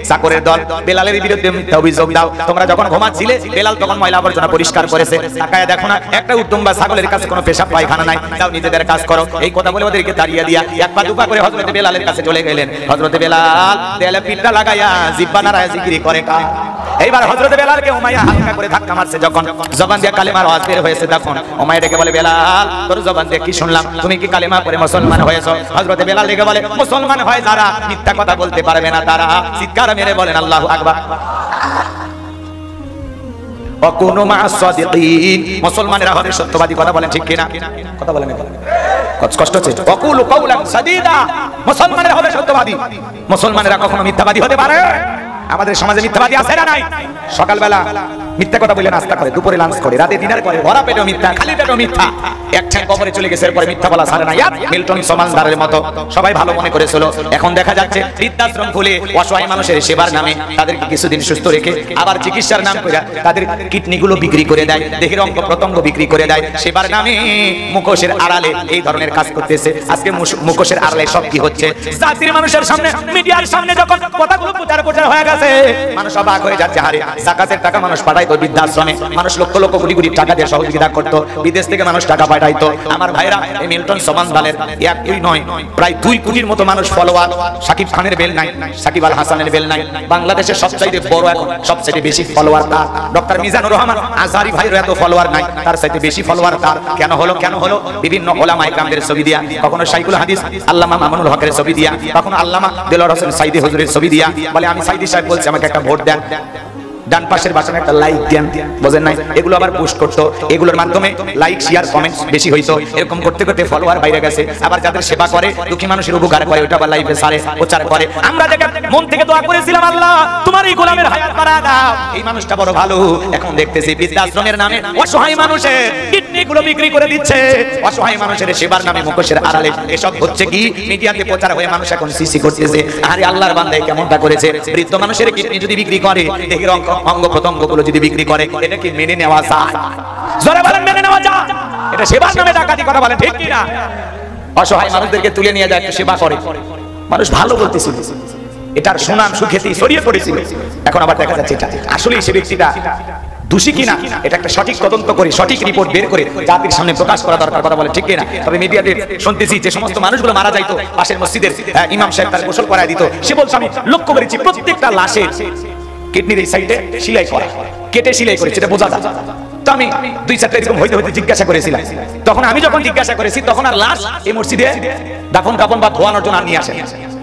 চাকরের দল বেলালের বিরুদ্ধে মিথ্যা অভিযোগ দাও। তোমরা যখন ঘুমাচ্ছিলে বেলাল তখন ময়লা আবর্জনা পরিষ্কার করেছে, তাকায় দেখো না একটা উটুম্বা ছাগলের কাছে কোনো পেশাব পায়খানা নাই, যাও নিজেদের কাজ করো। এই কথা বলে ওদেরকে তাড়িয়ে দিয়া এক পা দুপা করে হযরত বেলালের কাছে চলে গেলেন। হযরত বেলাল দেয়ালে পিঠটা লাগাইয়া জিহ্বা নাড়ায় জিকির করে কা। এইবার হযরত বেলালকে উমাইয়া হালকা করে ধাক্কা মারছে, যখন জবান দিয়ে কালেমার আওয়াজ বের হয়েছে তখন উমাইয়া ডেকে বলে বেলাল তোর জবান দিয়ে কি শুনলাম, তুমি কি কালেমা পড়ে মুসলমান হয়েছো? হযরত বেলাল ডেকে বলে মুসলমান হয় যারা মিথ্যা কথা বলতে পারবে না তারা চিৎকার মেরে বলেন আল্লাহু আকবার। ওয়াকুনু মা'আস সাদিকিন, মুসলমানেরা হবে সত্যবাদী। কথা বলেন ঠিক কিনা? কথা বলেন কষ্ট হচ্ছে। ওয়াকুলু কাওলান সাদীদা, মুসলমানেরা হবে সত্যবাদী। মুসলমানেরা কখনো মিথ্যাবাদী হতে পারে? আমাদের সমাজে মিথ্যাবাদী আছে না নাই? সকালবেলা মিথ্যা কথা বলে নাস্তা করে, দুপুরে লাঞ্চ করে, রাতে ডিনার করে, ভরা পেটেও মিথ্যা, খালি পেটেও মিথ্যা। এক ঠ্যাং কবরে চলে গেছে, এরপরে মিথ্যা বলা ছাড়ে না। মিল্টন সমাজদারের মতো সবাই ভালো মনে করেছিল, এখন দেখা যাচ্ছে বৃদ্ধাশ্রম খুলে অসহায় মানুষের সেবার নামে তাদেরকে কিছুদিন সুস্থ রেখে আবার চিকিৎসার নাম করে তাদের কিডনিগুলো বিক্রি করে দেয়, দেহের অঙ্গ প্রত্যঙ্গ বিক্রি করে দেয় সেবার নামে। মুখোশের আড়ালে এই ধরনের কাজ করতেছে। আজকে মুখোশের আড়ালে সব কি হচ্ছে? জাতির মানুষের সামনে, মিডিয়ার সামনে যখন কথাগুলো প্রচার হয়ে গেছে মানুষ অবাক হয়ে যাচ্ছে। আরে যাকাতের টাকা মানুষ পাঠাইতো বৃদ্ধাশ্রমে, মানুষ লক্ষ লক্ষ কোটি কোটি টাকা দিয়ে সহযোগিতা করতো, বিদেশ থেকে মানুষ টাকা পাঠাইতো। আমার ভাইরা এই মিল্টন সমাজদারের একই নয় প্রায় 2 কোটির মতো মানুষ ফলোয়ার। সাকিব খানের বেল নাই, সাকিব আল হাসানের বেল নাই। বাংলাদেশের সবচাইতে বড় এখন সবচেয়ে বেশি ফলোয়ার তার ডক্টর মিজানুর রহমান আজহারি ভাইয়ের এত ফলোয়ার নাই, তার চাইতে বেশি ফলোয়ার তার। কেন হলো? বিভিন্ন ওলামা ইকরামদের ছবি দিয়া, কখনো শাইখুল হাদিস আল্লামা মামুনুল হকের ছবি দিয়া, কখনো আল্লামা দেলোয়ার হোসেন সাইদি হুজুরের ছবি দিয়া বলে আমি সাইদি সাহেব বলছি আমাকে একটা ভোট দেন, ডান পাশের বাটনে একটা লাইক দেন, বুঝেন নাই? এগুলো আবার পোস্ট করতো, এগুলোর মাধ্যমে লাইক শেয়ার কমেন্টস বেশি হইতো। এরকম করতে করতে ফলোয়ার বাইরে গেছে। আবার যাদের সেবা করে, দুঃখী মানুষের উপকার করে, ওটা আবার লাইভে সারে প্রচার করে। আমরা দেখে মন থেকে দোয়া করেছিলাম আল্লাহ তোমার এই গোলামের হায়াত বাড়া দাও, এই মানুষটা বড় ভালো। এখন দেখতেছি বৃদ্ধাশ্রমের নামে অসহায় মানুষের কিডনিগুলো বিক্রি করে দিচ্ছে, অসহায় মানুষের সেবার নামে মুখোশের আড়ালে এসব হচ্ছে কি মিডিয়াতে প্রচার হয়ে মানুষ এখন সিসি করতেছে। আরে আল্লাহর বান্দা কেমনটা করেছে? বৃদ্ধ মানুষের কিডনি যদি বিক্রি করে, দেহের অঙ্গ প্রত্যঙ্গগুলো যদি বিক্রি করে, এটা কি মেনে নেওয়া যায়? জোরে বলেন মেনে নেওয়া যায়? এটা সেবার নামে ডাকাতি। কথা বলেন ঠিক কি না? অসহায় মানুষদেরকে তুলে নিয়ে যায়, সেবা করে, মানুষ ভালো বলতেছিল, এটার সুনাম সুখ্যাতি ছড়িয়ে পড়েছিল। এখন আবার দেখা যাচ্ছে এটা আসলে সে ব্যক্তিটা দোষী কিনা এটা একটা সঠিক তদন্ত করে সঠিক রিপোর্ট বের করে জাতির সামনে প্রকাশ করা দরকার। কথা বলে ঠিক কিনা? তবে মিডিয়াতে শুনতেছি যে সমস্ত মানুষগুলো মারা যাইতো, পাশের মসজিদের ইমাম সাহেব তার গোসল করায় দিত, সে বলছে আমি লক্ষ্য করেছি প্রত্যেকটা লাশের কিডনির এই সাইডে সেলাই করা, কেটে সেলাই করেছে, এটা বোঝা যায়। তো আমি 2-4টা এরকম হইতে জিজ্ঞাসা করেছিলাম। তখন আমি যখন জিজ্ঞাসা করেছি তখন আর লাশ এই মসজিদে দাফন কাফন বা ধোয়ানোর জন্য নিয়ে আসে,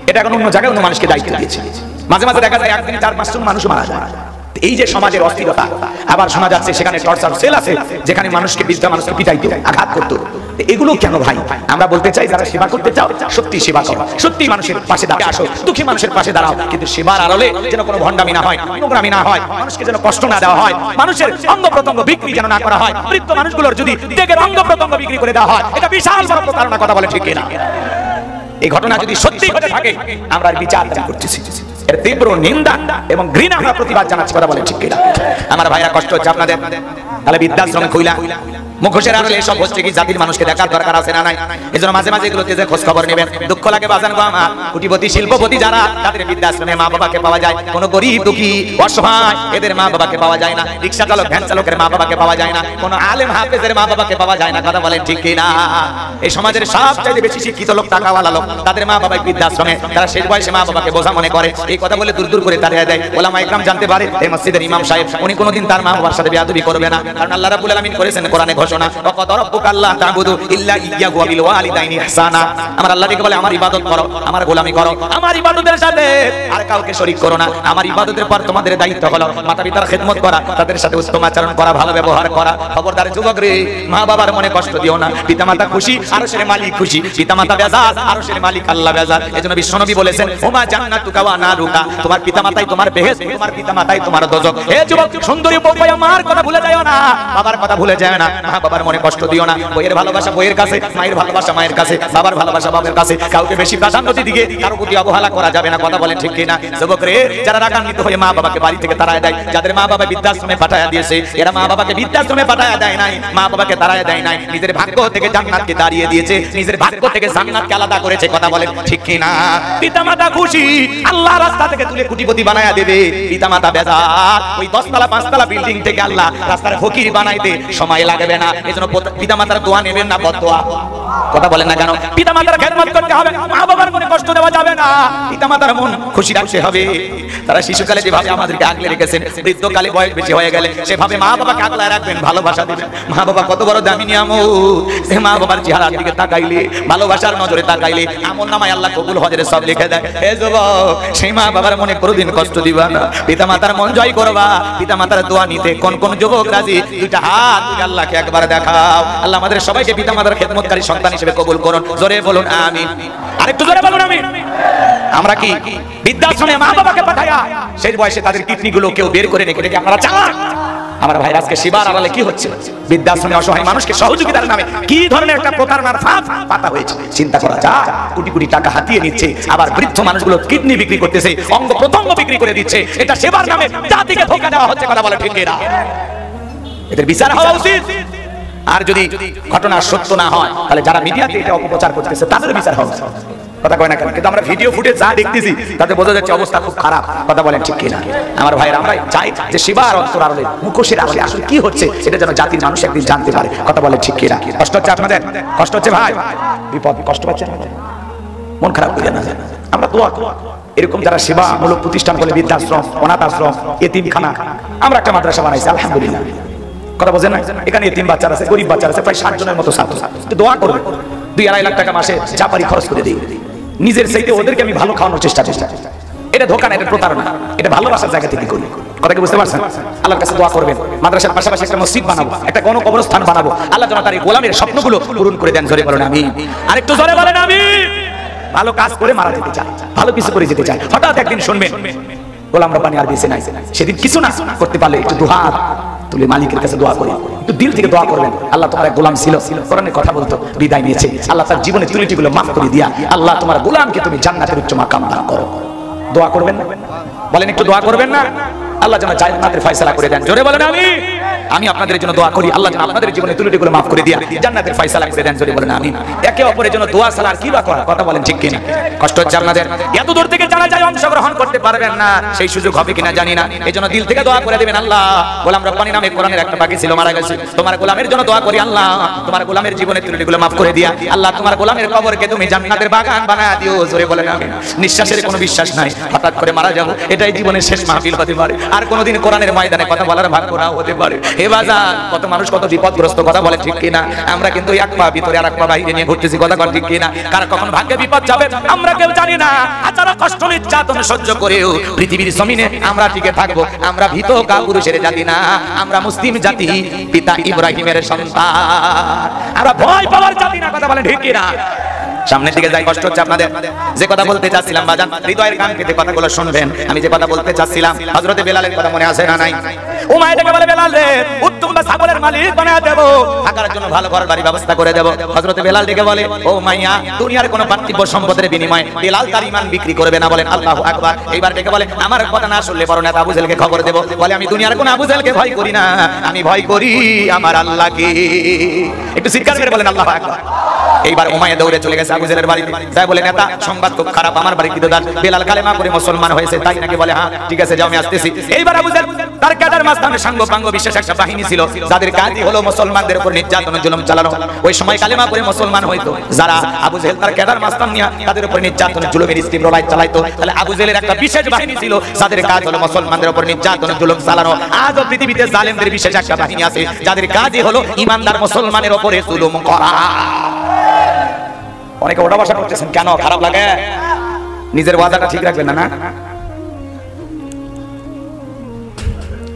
এটা এখন অন্য জায়গায় অন্য মানুষকে দায়িত্ব দিয়েছে। মাঝে মাঝে দেখা যায় একদিন 4-5 জন মানুষ মারা যায়। এই যে সমাজের অস্থিরতা, আবার শোনা যাচ্ছে সেখানে টর্চার সেল আছে যেখানে মানুষকে বৃদ্ধ মানুষকে পিটাইতো, আঘাত করতো। এগুলো কেন ভাই? আমরা বলতে চাই যারা সেবা করতে চাও সত্যি সেবা করো, সত্যি মানুষের পাশে দাঁড়াও, আসো দুঃখী মানুষের পাশে দাঁড়াও, কিন্তু সেবার আড়ালে যেন কোনো ভণ্ডামি না হয়, নোংরামি না হয়, মানুষকে যেন কষ্ট না দেওয়া হয়, মানুষের অঙ্গ প্রত্যঙ্গ বিক্রি যেন না করা হয়। বৃদ্ধ মানুষগুলোর যদি দেহের অঙ্গ প্রত্যঙ্গ বিক্রি করে দেওয়া হয়, এটা বিশাল বড় প্রতারণা। কথা বলে ঠিক কিনা? এই ঘটনা যদি সত্যি হতে থাকে আমরা বিচার করতেছি, এর তীব্র নিন্দা এবং ঘৃণা আমরা প্রতিবাদ জানাচ্ছি। কথা বলে ঠিক কিনা? আমার ভাইরা কষ্ট হচ্ছে আপনাদের। তাহলে বৃদ্ধাশ্রমে কইলা মুখোশের আড়ালে এসব হচ্ছে কি জাতির মানুষকে দেখার দরকার আছে না নাই? এজন্য মাঝে মাঝে এগুলোতে যে খোঁজ খবর নেবেন। দুঃখ লাগে বাজান গো আমার, কোটিপতি শিল্পপতি যারা তাদের বৃদ্ধাশ্রমে মা বাবাকে পাওয়া যায়, কোন গরিব দুঃখী অসহায় এদের মা বাবাকে পাওয়া যায় না, রিকশা চালক ভ্যান চালকের মা বাবাকে পাওয়া যায় না, কোন আলেম হাফেজের মা বাবাকে পাওয়া যায় না। কথা বলেন ঠিক কিনা? এই সমাজের সবচেয়ে বেশি শিক্ষিত লোক, টাকাওয়ালা লোক, তাদের মা বাবা বৃদ্ধাশ্রমে, তারা শেষ বয়সে মা বাবাকে বোঝা মনে করে। এই কথা বলে দূর দূর করে তাড়িয়ে দেয়। ওলামা ইকরাম জানতে পারে এই মসজিদের ইমাম সাহেব উনি কোনোদিন তার মা বাবার সাথে বেয়াদবি করবে না, কারণ আল্লাহ রাব্বুল আলামিন করেছেন কোরআনে ঘোষণা ঘোষণা, ওয়াকাদা রাব্বুকা আল্লা তা'বুদু ইল্লা ইয়্যাহু ওয়া বিল ওয়ালিদাইনি ইহসানা। আমার আল্লাহ ডেকে বলে আমার ইবাদত করো, আমার গোলামি করো, আমার ইবাদতের সাথে আর কাউকে শরীক করো না। আমার ইবাদতের পর তোমাদের দায়িত্ব হলো মাতা-পিতার খেদমত করা, তাদের সাথে উত্তম আচরণ করা, ভালো ব্যবহার করা। খবরদার যুবক রে, মা বাবার মনে কষ্ট দিও না। পিতামাতা খুশি, আরশের মালিক খুশি। পিতামাতা বেজার, আরশের মালিক আল্লাহ বেজার। এজন্য বিশ্বনবী বলেছেন, ওমা জান্নাতুকা ওয়া নারুকা, তোমার পিতামাতাই তোমার বেহেশত, তোমার পিতামাতাই তোমার দোজখ। হে যুবক সুন্দরী বউ, আমার কথা ভুলে যাও না, বাবার কথা ভুলে যাও না। মা বাবার মনে কষ্ট দিও না। বইয়ের ভালোবাসা বইয়ের কাছে, মায়ের ভালোবাসা মায়ের কাছে, বাবার ভালোবাসা বাবার কাছে। কাউকে বেশি প্রাধান্য দিকে কারো প্রতি অবহেলা করা যাবে না। কথা বলেন ঠিক কিনা? যুবক রে, যারা রাগান্বিত হয়ে মা বাবাকে বাড়ি থেকে তাড়ায় দেয়, যাদের মা বাবা বৃদ্ধাশ্রমে পাঠায়া দিয়েছে, এরা মা বাবাকে বৃদ্ধাশ্রমে পাঠায়া দেয় নাই, মা বাবাকে তাড়ায় দেয় নাই, নিজের ভাগ্য থেকে জান্নাতকে দাঁড়িয়ে দিয়েছে, নিজের ভাগ্য থেকে জান্নাতকে আলাদা করেছে। কথা বলেন ঠিক কিনা? পিতামাতা খুশি, আল্লাহ রাস্তা থেকে তুলে কোটিপতি বানায়া দেবে। পিতামাতা বেজার, ওই 10 তলা 5 তলা বিল্ডিং থেকে আল্লাহ রাস্তার ফকির বানাইতে সময় লাগবে না। এজন্য পিতামাতার দোয়া নেবেন না বদদোয়া। কথা বলেন না কেন? পিতামাতার খেদমত করতে হবে, মা বাবার মনে কষ্ট দেওয়া যাবে না, পিতামাতার মন খুশি রাখতে হবে। তারা শিশুকালে যেভাবে আমাদেরকে আগলে রেখেছেন, বৃদ্ধকালে বয়স বেশি হয়ে গেলে সেভাবে মা বাবাকে আগলায় রাখবেন, ভালোবাসা দিবেন। মা বাবা কত বড় দামি নিয়ামত, সে মা বাবার চেহারার দিকে তাকাইলে, ভালোবাসার নজরে তাকাইলে আমলনামায় আল্লাহ কবুল হজরে সব লিখে দেয়। হে যুবক, সেই মা বাবার মনে কোনোদিন কষ্ট দিবা না, পিতামাতার মন জয় করবা। পিতামাতার দোয়া নিতে কোন কোন যুবক রাজি? দুইটা হাত তুলে আল্লাহকে একবার দেখাও। আল্লাহ আমাদের সবাইকে পিতামাতার খেদমতকারী সন্তান হিসেবে কবুল করুন। জোরে বলুন আমিন। আরেকটু জোরে বলুন আমিন। আমরা কি বৃদ্ধাশ্রমে মা বাবাকে পাঠায়া সেই বয়সে তাদের কিডনি গুলো কেউ বের করে রেখে রেখে আমরা চালান? আমার ভাই, আজকে সেবার আড়ালে কি হচ্ছে? বৃদ্ধাশ্রমে অসহায় মানুষকে সহযোগিতার নামে কি ধরনের একটা প্রতারণার ফাঁদ পাতা হয়েছে চিন্তা করা যায়। কোটি কোটি টাকা হাতিয়ে নিচ্ছে, আবার বৃদ্ধ মানুষগুলো কিডনি বিক্রি করতেছে, অঙ্গ প্রত্যঙ্গ বিক্রি করে দিচ্ছে। এটা সেবার নামে জাতিকে ধোঁকা দেওয়া হচ্ছে। কথা বলে ঠিক না? এদের বিচার হওয়া উচিত। আর যদি ঘটনা সত্য না হয়, তাহলে যারা মিডিয়াতে এটা অপপ্রচার করতেছে তাদের বিচার হওয়া উচিত। কথা কয় না কেন? কিন্তু আমরা ভিডিও ফুটেজ যা দেখতেছি তাতে বোঝা যাচ্ছে অবস্থা খুব খারাপ। কথা বলেন ঠিক কিনা? আমার ভাইরা, আমরা চাই যে সেবার অন্তর আড়ালে, মুখোশের আড়ালে আসলে কি হচ্ছে এটা যেন জাতির মানুষ একদিন জানতে পারে। কথা বলেন ঠিক কিনা? কষ্ট হচ্ছে আপনাদের? কষ্ট হচ্ছে ভাই? বিপদ কষ্ট পাচ্ছেন? মন খারাপ করে না, আমরা দোয়া করি। এরকম যারা সেবামূলক প্রতিষ্ঠান বলে, বৃদ্ধাশ্রম, অনাথ আশ্রম, এতিমখানা, আমরা একটা মাদ্রাসা বানাইছি আলহামদুলিল্লাহ। কথা বোঝেন না? এখানে এতিম বাচ্চারা আছে, গরিব বাচ্চারা আছে, প্রায় 60 জনের মতো ছাত্র। দোয়া করবে, 2-2.5 লাখ টাকা মাসে চাপারি খরচ করে দিই। নিজের চাইতে ওদেরকে আমি ভালো খাওয়ানোর চেষ্টা। এটা ধোঁকা না, এটা প্রতারণা, এটা ভালোবাসার জায়গা থেকে করি। কথা কি বুঝতে পারছেন? আল্লাহর কাছে দোয়া করবেন, মাদ্রাসার পাশাপাশি একটা মসজিদ বানাবো, একটা গণকবরস্থান বানাবো। আল্লাহ যেন তার এই গোলামের স্বপ্নগুলো পূরণ করে দেন। জোরে বলেন আমিন। আরেকটু জোরে বলেন আমিন। ভালো কাজ করে মারা যেতে চায়, ভালো কিছু করে যেতে চায়, হঠাৎ একদিন শুনবেন গোলাম রব্বানি আর বেঁচে নাই। সেদিন কিছু না করতে পারলে একটু দুহাত তুলে মালিকের কাছে দোয়া করি, একটু দিল থেকে দোয়া করবেন। আল্লাহ তোমার এক গোলাম ছিল, কোরআনের কথা বলতো, বিদায় নিয়েছে। আল্লাহ তার জীবনের ত্রুটিগুলো মাফ করে দিয়া আল্লাহ তোমার গোলামকে তুমি জান্নাতের উচ্চ মাকাম দান করো। দোয়া করবেন না? বলেন একটু দোয়া করবেন না? আল্লাহ যেন জান্নাতের ফয়সালা করে দেন। জোরে বলেন আমিন। আমি আপনাদের জন্য দোয়া করি, আল্লাহ যেন আপনাদের জীবনে ত্রুটিগুলো মাফ করে দিয়া জান্নাতের ফয়সালা করে দেন। জোরে বলেন আমিন। একে অপরের জন্য দোয়া ছাড়া আর কি বা করা? কথা বলেন ঠিক কিনা? কষ্ট হচ্ছে আপনাদের? এত দূর থেকে যারা যায় অংশগ্রহণ করতে পারবেন না, সেই সুযোগ হবে কিনা জানি না। এজন্য দিল থেকে দোয়া করে দেবেন। আল্লাহ, গোলাম রব্বানি নামে কোরআনের একটা পাখি ছিল, মারা গেছে। তোমার গোলামের জন্য দোয়া করি, আল্লাহ তোমার গোলামের জীবনের ত্রুটিগুলো মাফ করে দিয়া আল্লাহ তোমার গোলামের কবরকে তুমি জান্নাতের বাগান বানায়া দিও। জোরে বলেন আমিন। নিঃশ্বাসের কোনো বিশ্বাস নাই, হঠাৎ করে মারা যাব, এটাই জীবনের শেষ মাহফিল হতে পারে। আর কোনোদিন কোরআনের ময়দানে কথা বলার ভাগ্য নাও হতে পারে। হে বাজার, কত মানুষ কত বিপদগ্রস্ত। কথা বলে ঠিক কিনা? আমরা কিন্তু এক পা ভিতরে আর এক পা বাইরে নিয়ে ঘুরতেছি। কথা বলে ঠিক কিনা? কার কখন ভাগ্যে বিপদ যাবে আমরা কেউ জানি না। আচারা কষ্ট নির্যাতন সহ্য করেও পৃথিবীর জমিনে আমরা টিকে থাকবো। আমরা ভীত কাপুরুষের জাতি না, আমরা মুসলিম জাতি, পিতা ইব্রাহিমের সন্তান। আমরা ভয় পাওয়ার জাতি না। কথা বলে ঠিক কিনা? সামনের দিকে যাই, কষ্ট হচ্ছে আপনাদের? যে কথা বলতে চাচ্ছিলাম বাজান, হৃদয়ের কান পেতে কথাগুলো শুনবেন। আমি যে কথা বলতে চাচ্ছিলাম, হযরতে বেলালের কথা মনে আছে না নাই? উমাইয়া ডেকে বলে, বেলাল রে, উত্তম ছাগলের মালিক বানায় দেব, থাকার জন্য ভালো ঘর বাড়ি ব্যবস্থা করে দেব। হযরতে বেলাল ডেকে বলে, ও উমাইয়া, দুনিয়ার কোনো পার্থিব সম্পদের বিনিময়ে বেলাল তার ঈমান বিক্রি করবে না। বলেন আল্লাহু আকবার। এইবার ডেকে বলে, আমার কথা না শুনলে বড় নেতা আবু জেহেলকে খবর দেব। বলে, আমি দুনিয়ার কোনো আবু জেহেলকে ভয় করি না, আমি ভয় করি আমার আল্লাহকে। একটু চিৎকার করে বলেন আল্লাহু আকবার। এইবার উমাইয়া দৌড়ে চলে গেছে আবু জেহেলের বাড়িতে, তাই বলে নেতা সংবাদ খুব খারাপ, আমার বাড়ি কিদদার বেলাল কালেমা করে মুসলমান হয়েছে। তাই নাকি? বলে হ্যাঁ ঠিক আছে যাও আমি আসতেছি। এইবার আবু জেহেল তার ক্যাডার মাস্তানে সাঙ্গ বিশেষ একটা বাহিনী ছিল যাদের কাজই হলো মুসলমানদের উপর নির্যাতন জুলুম চালানো। ওই সময় কালেমা করে মুসলমান হইতো যারা, আবু জেহেল তার ক্যাডার মাস্তান নিয়ে তাদের উপর নির্যাতন জুলুমের স্টিম রোলাইট চালাইতো। তাহলে আবু জেহেলের একটা বিশেষ বাহিনী ছিল যাদের কাজ হলো মুসলমানদের উপর নির্যাতন জুলুম চালানো। আজও পৃথিবীতে জালেমদের বিশেষ একটা বাহিনী আছে যাদের কাজই হলো ইমানদার মুসলমানের উপরে জুলুম করা। অনেকে ওটা ভাষা করতেছেন, কেন খারাপ লাগে? নিজের ওয়াদাটা ঠিক রাখবেন না।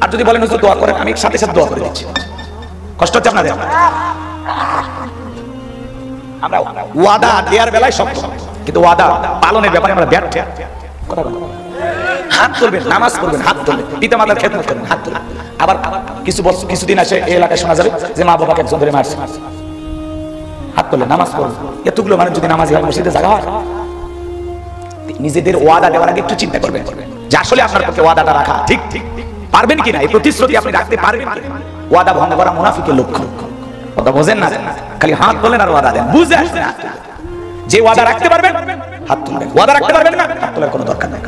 আর যদি বলেন হুজুর দোয়া করেন, আমি সাথে সাথে দোয়া করে দিচ্ছি। কষ্ট হচ্ছে আপনাদের? আমরা ওয়াদা দেওয়ার বেলায় শক্ত, কিন্তু ওয়াদা পালনের ব্যাপারে আমরা ব্যর্থ। কথা বলেন, হাত তুলবেন, নামাজ পড়বেন, হাত তুলবেন, পিতা মাতার খেদমত করবেন, হাত তুলবেন। আবার কিছুদিন আসে এই এলাকায় শোনা যাবে যে মা বাবাকে একজন ধরে মারছে, হাত তুলে নামাজ পড়বেন। এতগুলো মানুষ যদি নামাজ মসজিদে জায়গা হয়, নিজেদের ওয়াদা দেওয়ার আগে একটু চিন্তা করবেন যে আসলে আপনার পক্ষে ওয়াদাটা রাখা ঠিক পারবেন কিনা, এই প্রতিশ্রুতি আপনি রাখতে পারবেন কিনা। ওয়াদা ভঙ্গ করা মুনাফিকের লক্ষণ। কথা বোঝেন না? খালি হাত তোলেন আর ওয়াদা দেন, বুঝে আসছে না। যে ওয়াদা রাখতে পারবেন হাত তুলবেন, ওয়াদা রাখতে পারবেন না হাত তোলার কোনো দরকার নেই।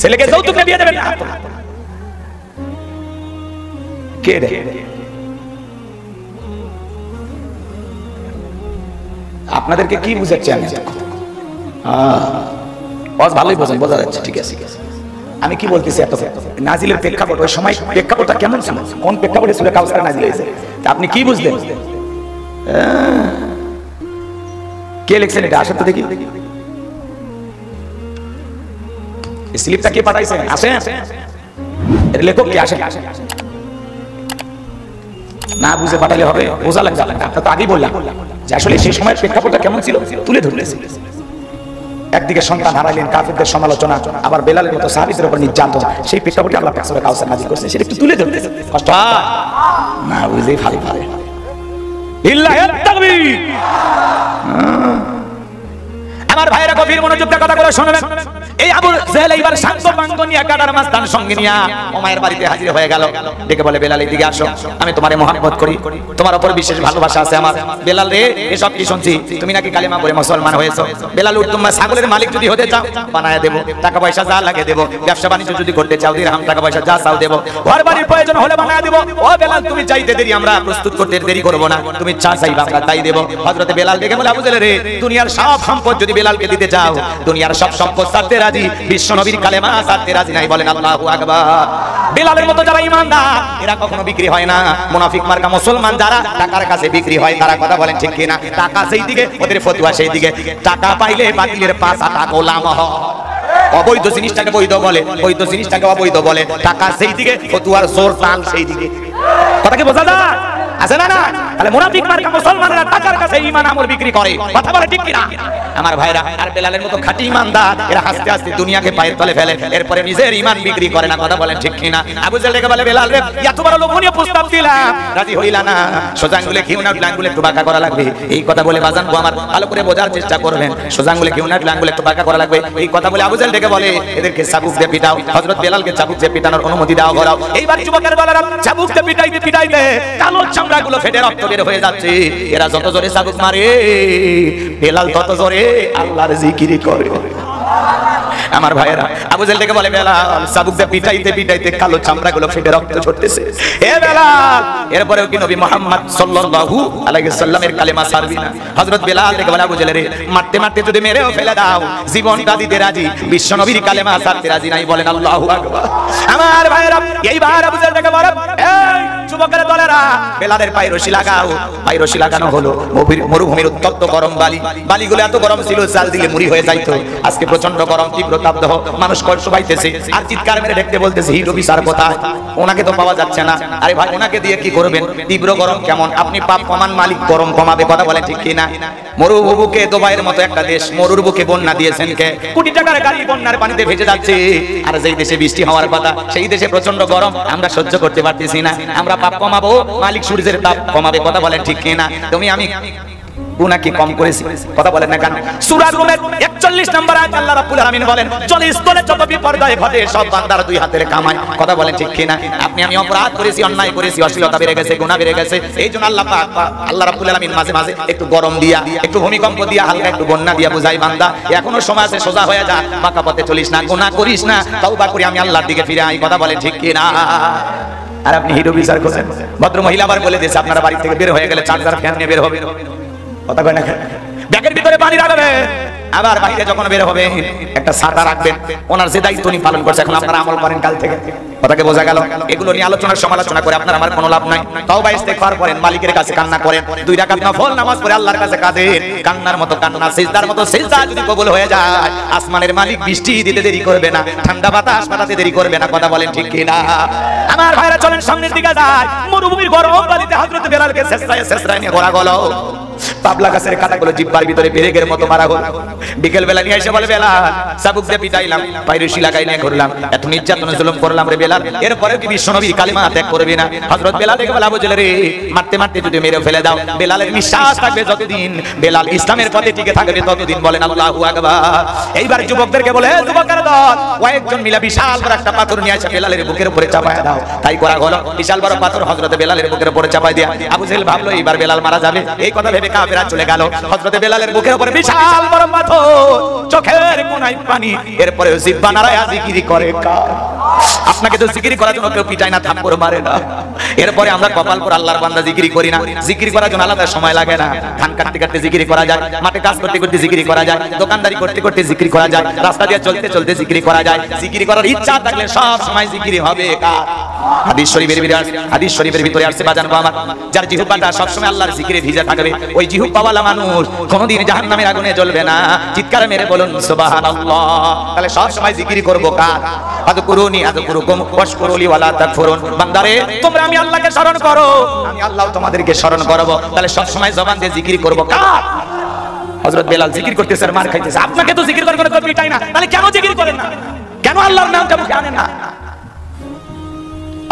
ছেলেকে যৌতুক দিয়ে দেবেন না, হাত তোলেন। কে রে? আপনাদেরকে কি বুঝাচ্ছি আমি? ভালোই বোঝেন, বোঝা যাচ্ছে, ঠিক আছে। আমি কি বলতেছি, এত নাজিলের প্রেক্ষাপট, ওই সময় প্রেক্ষাপটটা কেমন ছিল, কোন প্রেক্ষাপটে সূরা কাউসার নাজিল হয়েছে, আপনি কি বুঝলেন? কে লিখছেন এটা? আসেন তো দেখি, স্লিপটা কে পাঠাইছেন? আসেন, এর লেখক কে? আসেন। না বুঝে পাঠালে হবে, বোঝা লাগবে। আপনার তো আগেই বললাম যে আসলে সেই সময়ের প্রেক্ষাপটটা কেমন ছিল তুলে ধরলেছি। একদিকে সন্তান হারাইলেন, কাফিরদের সমালোচনা, আবার বেলালের মতো সাহাবীদের উপর নির্যাতন, সেই প্রেক্ষাপটে আল্লাহ সূরা কাউসার নাযিল করেছেন, সেটা একটু তুলে ধরলেন। কষ্ট না বুঝেই ভালো ভালো ইল্লাহিত তাকবীর। আমার ভাইরা গভীর মনোযোগ দিয়ে কথাগুলো শুনবেন। এই আবু জেহেল এইবার সাঙ্গ পাঙ্গ নিয়ে কাটার মাস্তান সঙ্গে নিয়ে উমাইয়ার বাড়িতে হাজির হয়ে গেল। ডেকে বলে, বেলাল এদিকে আসো, আমি তোমারে মহব্বত করি, তোমার উপর বিশেষ ভালোবাসা আছে আমার। বেলাল রে, এসব কি শুনছি, তুমি নাকি কালিমা পড়ে মুসলমান হয়েছো। বেলাল, তোমার ছাগলের মালিক যদি হতে চাও বানায় দেবো, টাকা পয়সা যা লাগে দেবো, ব্যবসা বাণিজ্য যদি করতে চাও দিরহাম টাকা পয়সা যা চাও দেবো, ঘর বাড়ির প্রয়োজন হলে বানায় দেবো। ও বেলাল, তুমি চাইতে দেরি আমরা প্রস্তুত করতে দেরি করবো না, তুমি চা চাইবা আমরা তাই দেবো। হযরতে বেলাল ডেকে বলে, আবু জেহেল রে, দুনিয়ার সব সম্পদ যদি বেলালকে দিতে চাও, দুনিয়ার সব সম্পদ ছাড়তে রাজি, বিশ্ব নবীর কালেমা ছাড়তে রাজি নাই। বলেন আল্লাহু আকবার। বেলালের মতো যারা ঈমানদার এরা কখনো বিক্রি হয় না। মুনাফিক মার্কা মুসলমান যারা টাকার কাছে বিক্রি হয় তারা, কথা বলেন ঠিক কিনা? টাকা সেই দিকে, ওদের ফতোয়া সেই দিকে। টাকা পাইলে বাতিলের পাছাটা গোলাম হয়। অবৈধ জিনিসটাকে বৈধ বলে, বৈধ জিনিসটাকে অবৈধ বলে। টাকা সেই দিকে, ফতোয়ার জোর তাল সেই দিকে। কথা কি বোঝা যায়? আছে না? তাহলে মুনাফিক মার্কা মুসলমানরা টাকার কাছে ঈমান আমল বিক্রি করে, কথা বলে ঠিক কিনা আমার ভাইরা? আর বেলালের মতো খাঁটি ঈমানদার এরা আস্তে আস্তে দুনিয়াকে পায়ের তলে ফেলে, এরপরে নিজের ঈমান বিক্রি করে না, কথা বলেন ঠিক কিনা? আবু জেহেল ডেকে বলে, বেলাল রে, এত বড় লোভনীয় প্রস্তাব দিলাম, রাজি হইলা না। সোজা আঙ্গুলে ঘিউ না, আঙ্গুলে একটু বাঁকা করা লাগবে। এই কথা বলে বাজান গো আমার ভালো করে বোঝার চেষ্টা করবেন। সোজা আঙ্গুলে ঘিউ না, আঙ্গুলে একটু বাঁকা করা লাগবে। এই কথা বলে আবু জেহেল ডেকে বলে, এদেরকে চাবুক দিয়ে পিটাও। হযরত বেলালকে চাবুক দিয়ে পিটানোর অনুমতি দাও করাও। এইবার যুবকের দলেরা চাবুক দিয়ে পিটাইতে পিটাইতে কালো চামড়াগুলো ফেটে রক্ত বের হয়ে যাচ্ছে। এরা যত জোরে চাবুক মারে, বেলাল তত জোরে আল্লাহর জিকির করে। আমার ভাইয়েরা, আবু জেহেল ডেকে বলে, বেলাল, চাবুক দিয়ে পিটাইতে পিটাইতে কালো চামড়াগুলো ফেটে রক্ত ঝরতেছে। হে বেলাল, এরপরেও কি নবী মুহাম্মদ সাল্লাল্লাহু আলাইহি সাল্লামের কালেমা ছাড়বি না? হযরত বেলাল ডেকে বলে, আবু জেহেল রে, মারতে মারতে যদি মেরেও ফেলে দাও, জীবনটা দিতে রাজি, বিশ্ব নবীর কালেমা ছাড়তে রাজি নাই। বলেন আল্লাহু আকবার। আমার ভাইয়েরা, এইবার আবু জেহেল ডেকে বলে, এই যুবকের দলেরা, বেলালের পায়ে রশি লাগাও। পায়ে রশি লাগানো হলো। মরুভূমির উত্তপ্ত গরম বালি, বালিগুলো এত গরম ছিল চাল দিলে মুড়ি হয়ে যাইতো। আজকে প্রচন্ড গরম, তীব্র তাপদাহ, মানুষ কষ্ট পাইতেছে আর চিৎকার মেরে দেখতে বলতেছে, হিট অফিসার কোথায়? ওনাকে তো পাওয়া যাচ্ছে না। আরে ভাই, ওনাকে দিয়ে কি করবেন? তীব্র গরম কেমন? আপনি পাপ কমান, মালিক গরম কমাবে, কথা বলে ঠিক কিনা? মরুভূমিকে দুবাইয়ের মতো একটা দেশ, মরুর বুকে বন্যা দিয়েছেন কে? কোটি টাকার গাড়ি বন্যার পানিতে ভেসে যাচ্ছে। আর যেই দেশে বৃষ্টি হওয়ার কথা সেই দেশে প্রচন্ড গরম, আমরা সহ্য করতে পারতেছি না। আমরা পাপ কমাবো, মালিক সূর্যের তাপ কমাবে, কথা বলেন ঠিক কিনা? তুমি আমি গুনাহ কি কম করেছি? কথা বলেন না কেন? সূরা রুমের 41 নম্বর আয়াত আল্লাহ রাব্বুল আলামিন বলেন, চলে স্থলে যত বিপর্যয় ঘটে সব বান্দার দুই হাতের কামাই। কথা বলেন ঠিক কি না? আপনি আমি অপরাধ করেছি, অন্যায় করেছি, অশ্লীলতা বেড়ে গেছে, গুনাহ বেড়ে গেছে, এইজন্য আল্লাহ পাক আল্লাহ রাব্বুল আলামিন মাঝে মাঝে একটু গরম দিয়া, একটু ভূমিকম্প দিয়া, হালকা একটু বন্যা দিয়া বুঝাই, বান্দা এখনো সময় আছে, সোজা হয়ে যা, বাঁকা পথে চলিস না, গুনাহ করিস না, তওবা করি আমি আল্লাহর দিকে ফিরে আই। কথা বলেন ঠিক কি না? আর আপনি হিরো বিচার করছেন। ভদ্র মহিলা আবার বলে দিয়েছে, আপনারা বাড়ি থেকে বের হয়ে গেলে চার্জার ফ্যান নিয়ে বের হবে। কথা কয় না? ব্যাগের ভিতরে পানি রাখবে, আবার বাইরে যখন বের হবে একটা ছাতা রাখবেন। ওনার যে দায়িত্ব উনি পালন করছে, এখন আপনারা আমল করেন কাল থেকে। কথাকে বোঝা গেল? এগুলো নিয়ে আলোচনা সমালোচনা করে আপনার আমার কোনো লাভ নাই। তওবা ইস্তেগফার করেন, মালিকের কাছে কান্না করেন, 2 রাকাত নফল নামাজ পড়ে আল্লাহর কাছে কাঁদেন, কান্নার মতো কান্না, সিজদার মতো সিজদা যদি কবুল হয়ে যায়, আসমানের মালিক বৃষ্টি দিতে দেরি করবে না, ঠান্ডা বাতাস পাঠাতে দেরি করবে না। কথা বলেন ঠিক কি না? আমার ভাইরা চলেন সামনের দিকে যায়। মরুভূমির গরম বালিতে হযরত বেলালকে শেষরায় নিয়ে ঘোরা গেল। পাবলা গাছের কাঁটাগুলো জিহ্বার ভিতরে পেরেকের মতো মারা হলো। বিকেল বেলা নিয়ে এসে বলে, বেলাল চাবুক দিয়ে পিটাইলাম, পাইরুশি লাগাই নিয়ে ঘুরলাম, এত নির্যাতন জুলুম করলাম রে বেলাল, এরপরে কি বিশ্বনবীর কালিমা ত্যাগ করবি না? হযরত বেলাল দেখে বলা, বুঝলে রে, মারতে মারতে যদি মেরে ফেলে দাও, বেলালের নিঃশ্বাস থাকবে যতদিন, বেলাল ইসলামের পথে টিকে থাকবে ততদিন। বলেন আল্লাহু আকবার। এইবার যুবকদেরকে বলে, যুবকের দল কয়েকজন মিলে বিশাল বড় একটা পাথর নিয়ে এসে বেলালের বুকের উপরে চাপায় দাও। তাই করা হলো। বিশাল বড় পাথর হযরত বেলালের বুকের উপরে চাপায় দিয়া আবু জেহেল ভাবলো এইবার বেলাল মারা যাবে। এই কথা ভেবে কাফেররা চলে গেল। হযরত বেলালের বুকের উপরে বিশাল বড় পাথর, চোখের কোণায় পানি, এরপরে জিহ্বা নাড়ায় জিকির করে। আপনাকে তো জিকির করার জন্য কেউ পিটায় না, থাপ্পড় মারে না। এরপরে আমরা কপাল পর আল্লাহর বান্দা জিকির করি না। জিকির করার জন্য আলাদা সময় লাগে না। ধান কাটতে কাটতে জিকির করা যায়, মাঠে কাজ করতে করতে জিকির করা যায়, দোকানদারি করতে করতে জিকির করা যায়, রাস্তা দিয়ে চলতে চলতে জিকির করা যায়। জিকির করার ইচ্ছা থাকলে সব সময় জিকির হবে। হাদিস শরীফের ভিতরে আসছে বাজান গো আমার, যার জিহ্বাটা সব সময় আল্লাহর জিকিরে ভিজে থাকবে, ওই জিহ্বাওয়ালা মানুষ কোনদিন জাহান্নামের আগুনে জ্বলবে না। চিৎকার মেরে বলুন সুবহানাল্লাহ। তাহলে সব সময় জিকির করব কার? আযকুরুনি আযকুরুকুম ওয়াশকুরুলি ওয়ালা তাকফুরুন। বান্দারে তোমরা আমি আল্লাহকে স্মরণ করো, আমি আল্লাহ তোমাদেরকে স্মরণ করব। তাহলে সব সময় জবান দিয়ে জিকির করব কার? হযরত বেলাল জিকির করতেছে আর মার খাইতেছে। আপনাকে তো জিকির করে কোনো পিটাই না, তাহলে কেন জিকির করেন না? কেন আল্লাহর নামটা মুখে আনেন না?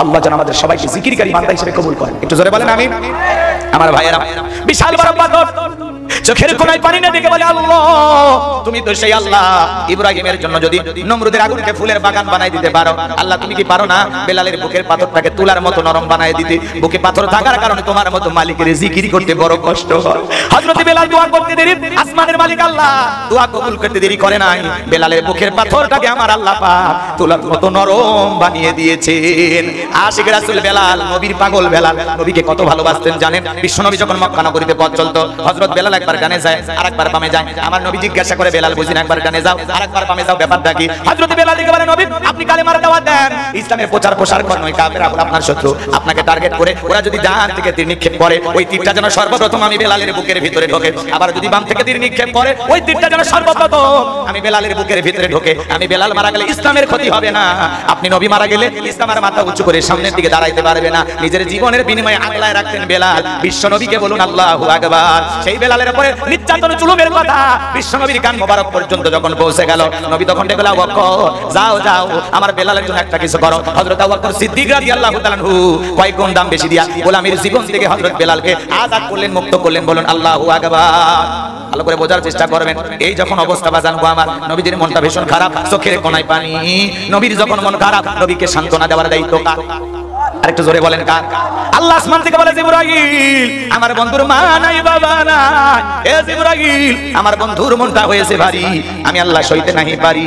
আল্লাহ যেন আমাদের সবাইকে জিকিরকারী বান্দা হিসেবে কবুল করেন। একটু জোরে বলেন আমিন। আমার ভাইয়েরা, বিশাল বড় পাথর, চোখের কোণায় পানি না দেখে বলে, আল্লাহ তুমি তো সেই আল্লাহ, ইব্রাহিমের জন্য যদি নমরুদের আগুনকে ফুলের বাগান বানাই দিতে পারো, আল্লাহ তুমি কি পারো না বেলালের বুকের পাথরটাকে তুলার মতো নরম বানাই দিতে? বুকে পাথর থাকার কারণে তোমার মতো মালিকের জিকির করতে বড় কষ্ট হয়। হযরত বেলাল দোয়া করতে দেরি, আসমানের মালিক আল্লাহ দোয়া কবুল করতে দেরি করে নাই। বেলালের বুকের পাথরটাকে আমার আল্লাহ পাক তুলার মতো নরম বানিয়ে দিয়েছেন। আশিক রাসূল বেলাল, নবীর পাগল বেলাল, নবীকে কত ভালোবাসতেন জানেন? বিশ্বনবী যখন মক্কা নগরীতে পথ চলতো, হযরত বেলাল একবার ডানে যায় আর একবার বামে যায়। আমার নবী জিজ্ঞাসা করে, বেলাল বুঝিনা একবার ডানে যাও আর একবার বামে যাও, ব্যাপারটা কি? হযরত বেলাল দিকে বলে, নবী আপনি কালেমার দাওয়াত দেন, ইসলামের প্রচার প্রসার করেন, ওই কাফেররা আপনার শত্রু, আপনাকে টার্গেট করে ওরা যদি ডান থেকে তীর নিক্ষেপ করে, ওই তীরটা যেন সর্বপ্রথম আমি বেলালের বুকের ভিতরে ঢোকে। আবার যদি বাম থেকে তীর নিক্ষেপ করে, ওই তীরটা যেন সর্বপ্রথম আমি বেলালের বুকের ভিতরে ঢোকে। আমি বেলাল মারা গেলে ইসলামের ক্ষতি হবে না, আপনি নবী মারা গেলে ইসলামের মাথা উঁচু করে সামনের দিকে দাঁড়াইতে পারবে না। নিজের জীবনের বিনিময়ে আগলায় রাখতেন বেলাল। বিশ্বনবীকে বলুন আল্লাহু আকবার। সেই বেলালের উপরে নির্যাতন জুলুমের কথা বিশ্বনবীর কান মোবারক পর্যন্ত যখন পৌঁছে গেল, নবী তখন ডেকে বললেন, আবু বকর যাও যাও আমার বেলালের জন্য একটা কিছু করো। হযরত আবু বকর সিদ্দিক রাদিয়াল্লাহু তাআলা আনহু কয়েক গুণ দাম বেশি দিয়া গোলামীর জীবন থেকে হযরত বেলালকে আযাদ করলেন, মুক্ত করলেন। বলুন আল্লাহু আকবার। ভালো করে বোঝার চেষ্টা করবেন। এই যখন অবস্থা বাজান গো আমার, নবীদের মনটা ভীষণ খারাপ, চোখের কোণায় পানি। নবীর যখন মন খারাপ, নবীকে সান্ত্বনা দেওয়ার দায়িত্ব কার? আরেকটু জোরে বলেন কার? আল্লাহ আসমান থেকে বলে, জিবরাইল আমার বন্ধুর মা নাই বাবা নাই, এ জিবরাইল আমার বন্ধুর মনটা হয়েছে ভারী, আমি আল্লাহ সইতে নাহি পারি।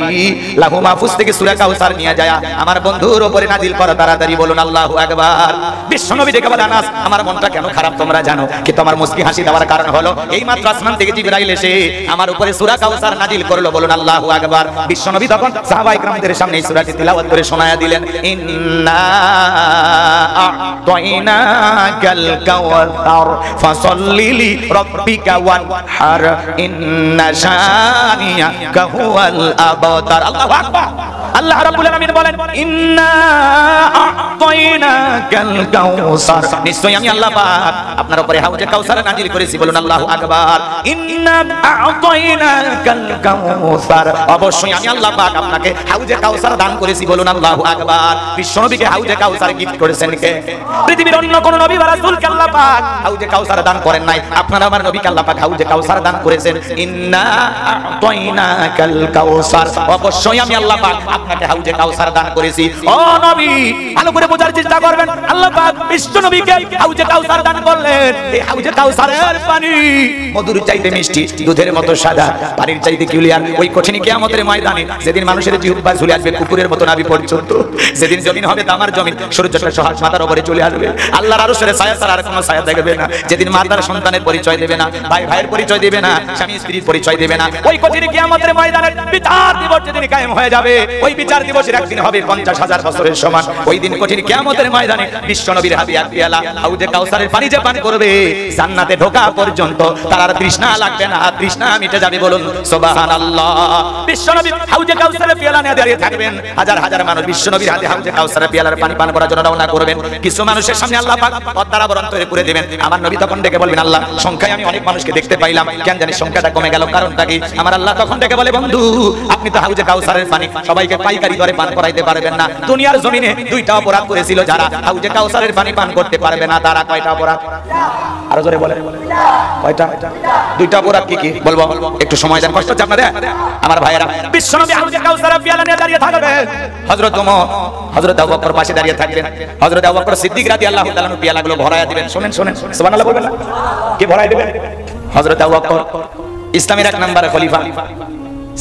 লাহু মাহফুজ থেকে সূরা কাউসার নিয়ে যায় আমার বন্ধুর উপরে নাজিল করো তাড়াতাড়ি। বলুন আল্লাহু আকবার। বিশ্বনবী ডেকে বলে, আনাস আমার মনটা কেন খারাপ তোমরা জানো, কিন্তু আমার মুস্কি হাসি দেওয়ার কারণ হলো এই মাত্র আসমান থেকে জিবরাইল এসে আমার উপরে সূরা কাউসার নাজিল করলো। বলুন আল্লাহু আকবার। বিশ্বনবী তখন সাহাবায়ে কিরামদের সামনে এই সূরাটি তিলাওয়াত করে শোনায়া দিলেন, ইন্না আ'তাইনাকাল কাওসার ফাসাল্লি লিরাব্বিকা ওয়ানহার ইন্না শানিয়াকা হুয়াল আবতার। আল্লাহু আকবার। আল্লাহ রাব্বুল আলামিন বলেন ইন্না আ'তাইনাকাল কাউসার, নিশ্চয়ই আমি আল্লাহ পাক আপনার উপরে হাউজে কাউসার নাজিল করেছি। বলুন আল্লাহু আকবার। ইন্না আ'তাইনাকাল কাউসার, অবশ্যই আমি আল্লাহ পাক আপনাকে হাউজে কাউসার দান করেছি। বলুন আল্লাহু আকবার। বিশ্বনবীকে হাউজে কাউসার গিফট করেছেন কে? পৃথিবীর অন্য কোন নবী বা রাসূলকে আল্লাহ পাক হাউজে কাউসার দান করেন নাই। আপনারা আমার নবীকে আল্লাহ পাক হাউজে কাউসার দান করেছেন। ইন্না আ'তাইনাকাল কাউসার, অবশ্যই আমি আল্লাহ পাক আপনাকে হাউজে কাউসার দান করেছি। ও নবী, ভালো করে বোঝার চেষ্টা করবেন। আল্লাহ পাক বিশ্বনবীকে হাউজে কাউসার দান করলেন। এই হাউজে কাউসারের পানি মধুর চাইতে মিষ্টি, দুধের মতো সাদা, পানির চাইতে ক্লিয়ার। ওই কঠিন কিয়ামতের ময়দানে যেদিন মানুষের জিহ্বা ঝুলে আসবে কুকুরের মতো নাভি পর্যন্ত, যেদিন জমিন হবে তামার জমিন, সূর্যটা সহাস মাথার উপরে চলে আসবে, আল্লাহর আরশের ছায়া ছাড়া আর কোনো ছায়া দেখবে না। যেদিন মাতার সন্তানের পরিচয় দেবে না, ভাই ভাইয়ের পরিচয় দেবে না, স্বামী স্ত্রীর পরিচয় দেবে না, ওই কঠিন কিয়ামতের ময়দানে বিচার দিবস যেদিন কায়েম হয়ে যাবে, ওই বিচার দিবসের একদিন হবে 50,000 বছরের সমান। ওই দিন কঠিন কিয়ামতের ময়দানে বিশ্বনবীর হাতে এক পেয়ালা হাউজে কাউসারের পানি যে পান করবে, জান্নাতে ঢোকা পর্যন্ত তার আর তৃষ্ণা লাগবে না, তৃষ্ণা মিটে যাবে। বলুন সুবহানাল্লাহ। বিশ্বনবী হাউজে কাউসারের পেয়ালা নিয়ে দাঁড়িয়ে থাকবেন, হাজার হাজার মানুষ বিশ্বনবীর হাতে হাউজে কাউসারের পেয়ালার পানি পান করার জন্য রওনা করবেন। কিছু মানুষের সামনে আল্লাহ পাক পদ্মার আবরণ তৈরি করে দিবেন। আমার নবী তখন ডেকে বলবেন, আল্লাহ সংখ্যায় আমি অনেক মানুষকে দেখতে পাইলাম, কেন জানি সংখ্যাটা কমে গেল, কারণটা কি? আমার আল্লাহ তখন ডেকে বলে, বন্ধু আপনি তো হাউজে কাউসারের পানি সবাইকে পাইকারি দরে পান করাইতে পারবেন না। দুনিয়ার জমিনে দুইটা অপরাধ করেছিল যারা, হাউজে কাউসারের পানি পান করতে পারবে না তারা। কয়টা অপরাধ? আরো জোরে বলেন। কয়টা? দুইটা অপরাধ। কি কি বলবো? একটু সময় দেন, কষ্ট হচ্ছে আপনাদের আমার ভাইয়েরা। বিশ্বনবী হাউজে কাউসারের পেয়ালা নিয়ে দাঁড়িয়ে থাকবেন, হযরত ওমর, হযরত আবু বকর পাশে দাঁড়িয়ে থাকবেন, হযরত আবু বকর সিদ্দিক রাদিয়াল্লাহু তাআলা আনহু পেয়ালাগুলো ভরায়া দিবেন। শুনেন শুনেন, সুবহানাল্লাহ বলবেন না? কে ভরায়া দিবেন? হযরত আবু বকর, ইসলামের 1 নম্বর খলিফা,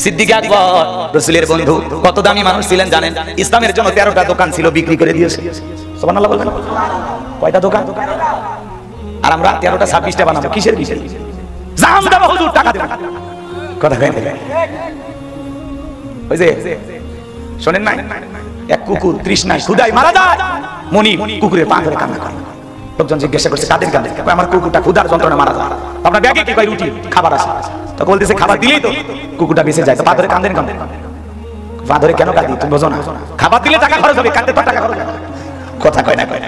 সিদ্দিক আকবর, রাসূলের বন্ধু। কত দামি মানুষ ছিলেন জানেন? ইসলামের জন্য 13টা দোকান ছিল, বিক্রি করে দিয়েছে। সুবহানাল্লাহ বলবেন। কয়টা দোকান? আর আমরা 13টা 26টা বানাবো। কিসের কিসের? জাম দেব হুজুর, টাকা দেব। কথা কই? ওই যে শুনেন না, এক কুকুর তৃষ্ণায় ক্ষুধায় মারা যায়, মনি কুকুরের পা ধরে কান্না করে। লোকজন জিজ্ঞাসা করছে কাদের কাঁদে? আমার কুকুরটা ক্ষুধার যন্ত্রণা মারা যায়। আপনার ব্যাগে কি কয়? রুটি, খাবার আছে। তো বলতেছে খাবার দিলেই তো কুকুরটা বেঁচে যায়। তো পা ধরে কাঁদেন কেন? পা ধরে কেন কাঁদি তুমি বোঝো না? খাবার দিলে টাকা খরচ হবে, কাঁদতে তো টাকা খরচ হবে। কথা কয় না? কয় না।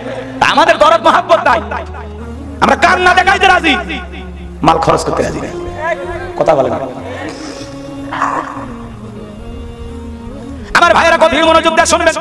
আমাদের দরদ মহব্বত তাই আমরা কান্না দেখাইতে রাজি, মাল খরচ করতে রাজি না। কথা বলে না আমার ভাইয়েরা? গভীর মনোযোগ দিয়ে শুনবেন।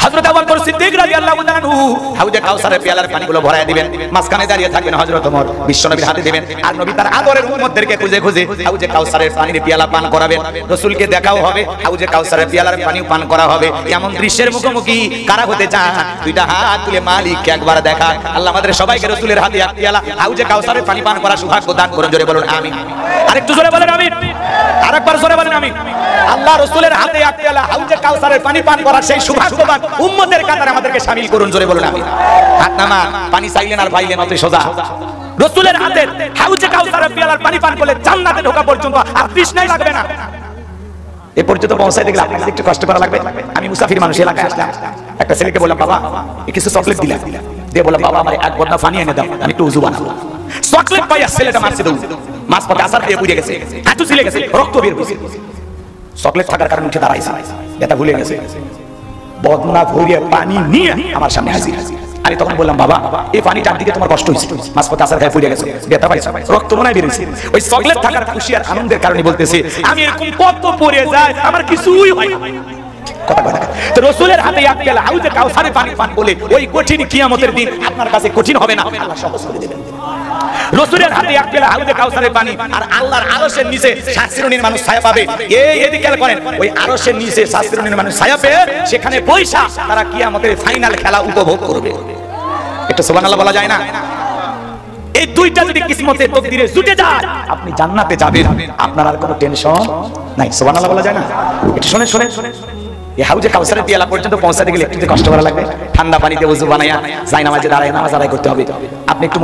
হযরত আবু বকর সিদ্দিক রাদিয়াল্লাহু তাআলা আনহু হাউজে কাউসারের পেয়ালার পানিগুলো ভরায়া দিবেন, মাঝখানে দাঁড়িয়ে থাকবেন হযরত ওমর, বিশ্বনবীর হাতে দিবেন, আর নবী তার আদরের উম্মতদেরকে খুঁজে খুঁজে হাউজে কাউসারের পানির পেয়ালা পান করাবেন। রাসূলকে দেখাও হবে, হাউজে কাউসারের পেয়ালার পানিও পান করা হবে। এমন দৃশ্যের মুখোমুখি কারা হতে চান? দুইটা হাত তুলে মালিককে একবার দেখা। আল্লাহ আমাদের সবাইকে রাসূলের হাতে এক পেয়ালা হাউজে কাউসারের পানি পান করার সৌভাগ্য দান করুন। জোরে বলুন আমিন। আরেকটু জোরে বলেন আমিন। আরেকবার জোরে বলেন আমিন। আল্লাহ রাসূলের হাতে এক পেয়ালা হাউজে কাউসারের পানি পান করার সেই সৌভাগ্যবান উম্মতের কাতারে আমাদেরকে শামিল করুন। জোরে বলুন আমিন। হাত নামা, পানি চাইলেন আর পাইলেন অতি সোজা। রাসূলের হাতে হাউজে কাউসারের পেয়ালার পানি পান করলে জান্নাতে ঢোকা পর্যন্ত আর তৃষ্ণাই লাগবে না। এই পর্যন্ত পৌঁছাইতে গেলে আপনাদের একটু কষ্ট করা লাগবে। আমি মুসাফির মানুষ, এলাকায় আসলাম, একটা ছেলেকে বললাম বাবা কিছু চকলেট দিলাম, দিয়ে বললাম বাবা আমার এক বদনা পানি এনে দাও, আমি একটু উযু বানাবো। চকলেট পাইয়া ছেলেটা মারছে দৌড়, মাছ পথে আসার পেয়ে পুড়ে গেছে, হাঁটু ছিলে গেছে, রক্ত বের হয়েছে। চকলেট থাকার কারণে উঠে দাঁড়াইছে, এটা ভুলে গেছে। বদনা ভরিয়ে পানি নিয়ে আমার সামনে হাজির। আমি তখন বললাম বাবা এই পানিটার দিকে তোমার কষ্ট হয়েছে, মাঝপথে আসার গায়ে পুড়ে গেছে, ব্যথা পাইছে, রক্ত মনে বেরিয়েছে। ওই চকলেট থাকার খুশি আর আনন্দের কারণে বলতেছে আমি এরকম কত পড়ে যায় আমার কিছুই হয় না। কথা কথা তো রাসূলের হাতে এক পেয়ালা হাউজে কাউসারে পানি পান বলে ওই কঠিন কিয়ামতের দিন আপনার কাছে কঠিন হবে না, আল্লাহ সহজ করে দেবেন। রাসূলের হাতে এক পেয়ালা হাউজে কাউসারের পানি আর আল্লাহর আরশের নিচে 7 শ্রেণীর মানুষ ছায়া পাবে। এই এদিকে করেন ওই আরশের নিচে 7 শ্রেণীর মানুষ ছায়া পেয়ে সেখানে বৈশা তারা কিয়ামতের ফাইনাল খেলা উপভোগ করবে। একটু সুবহানাল্লাহ বলা যায় না? এই দুইটা যদি কিসমতে তকদিরে জুটে যায় আপনি জান্নাতে যাবেন, আপনার আর কোনো টেনশন নাই। সুবহানাল্লাহ বলা যায় না? একটু শুনেন শুনেন শুনেন। এই হাউজে কাউসারের পেয়ালা পর্যন্ত পৌঁছাতে গেলে একটু কষ্ট করা লাগবে। ঠান্ডা পানিতে ওযু বানায়া যাই নামাজে দাঁড়ায় নামাজ আদায় করতে হবে। আপনি একটু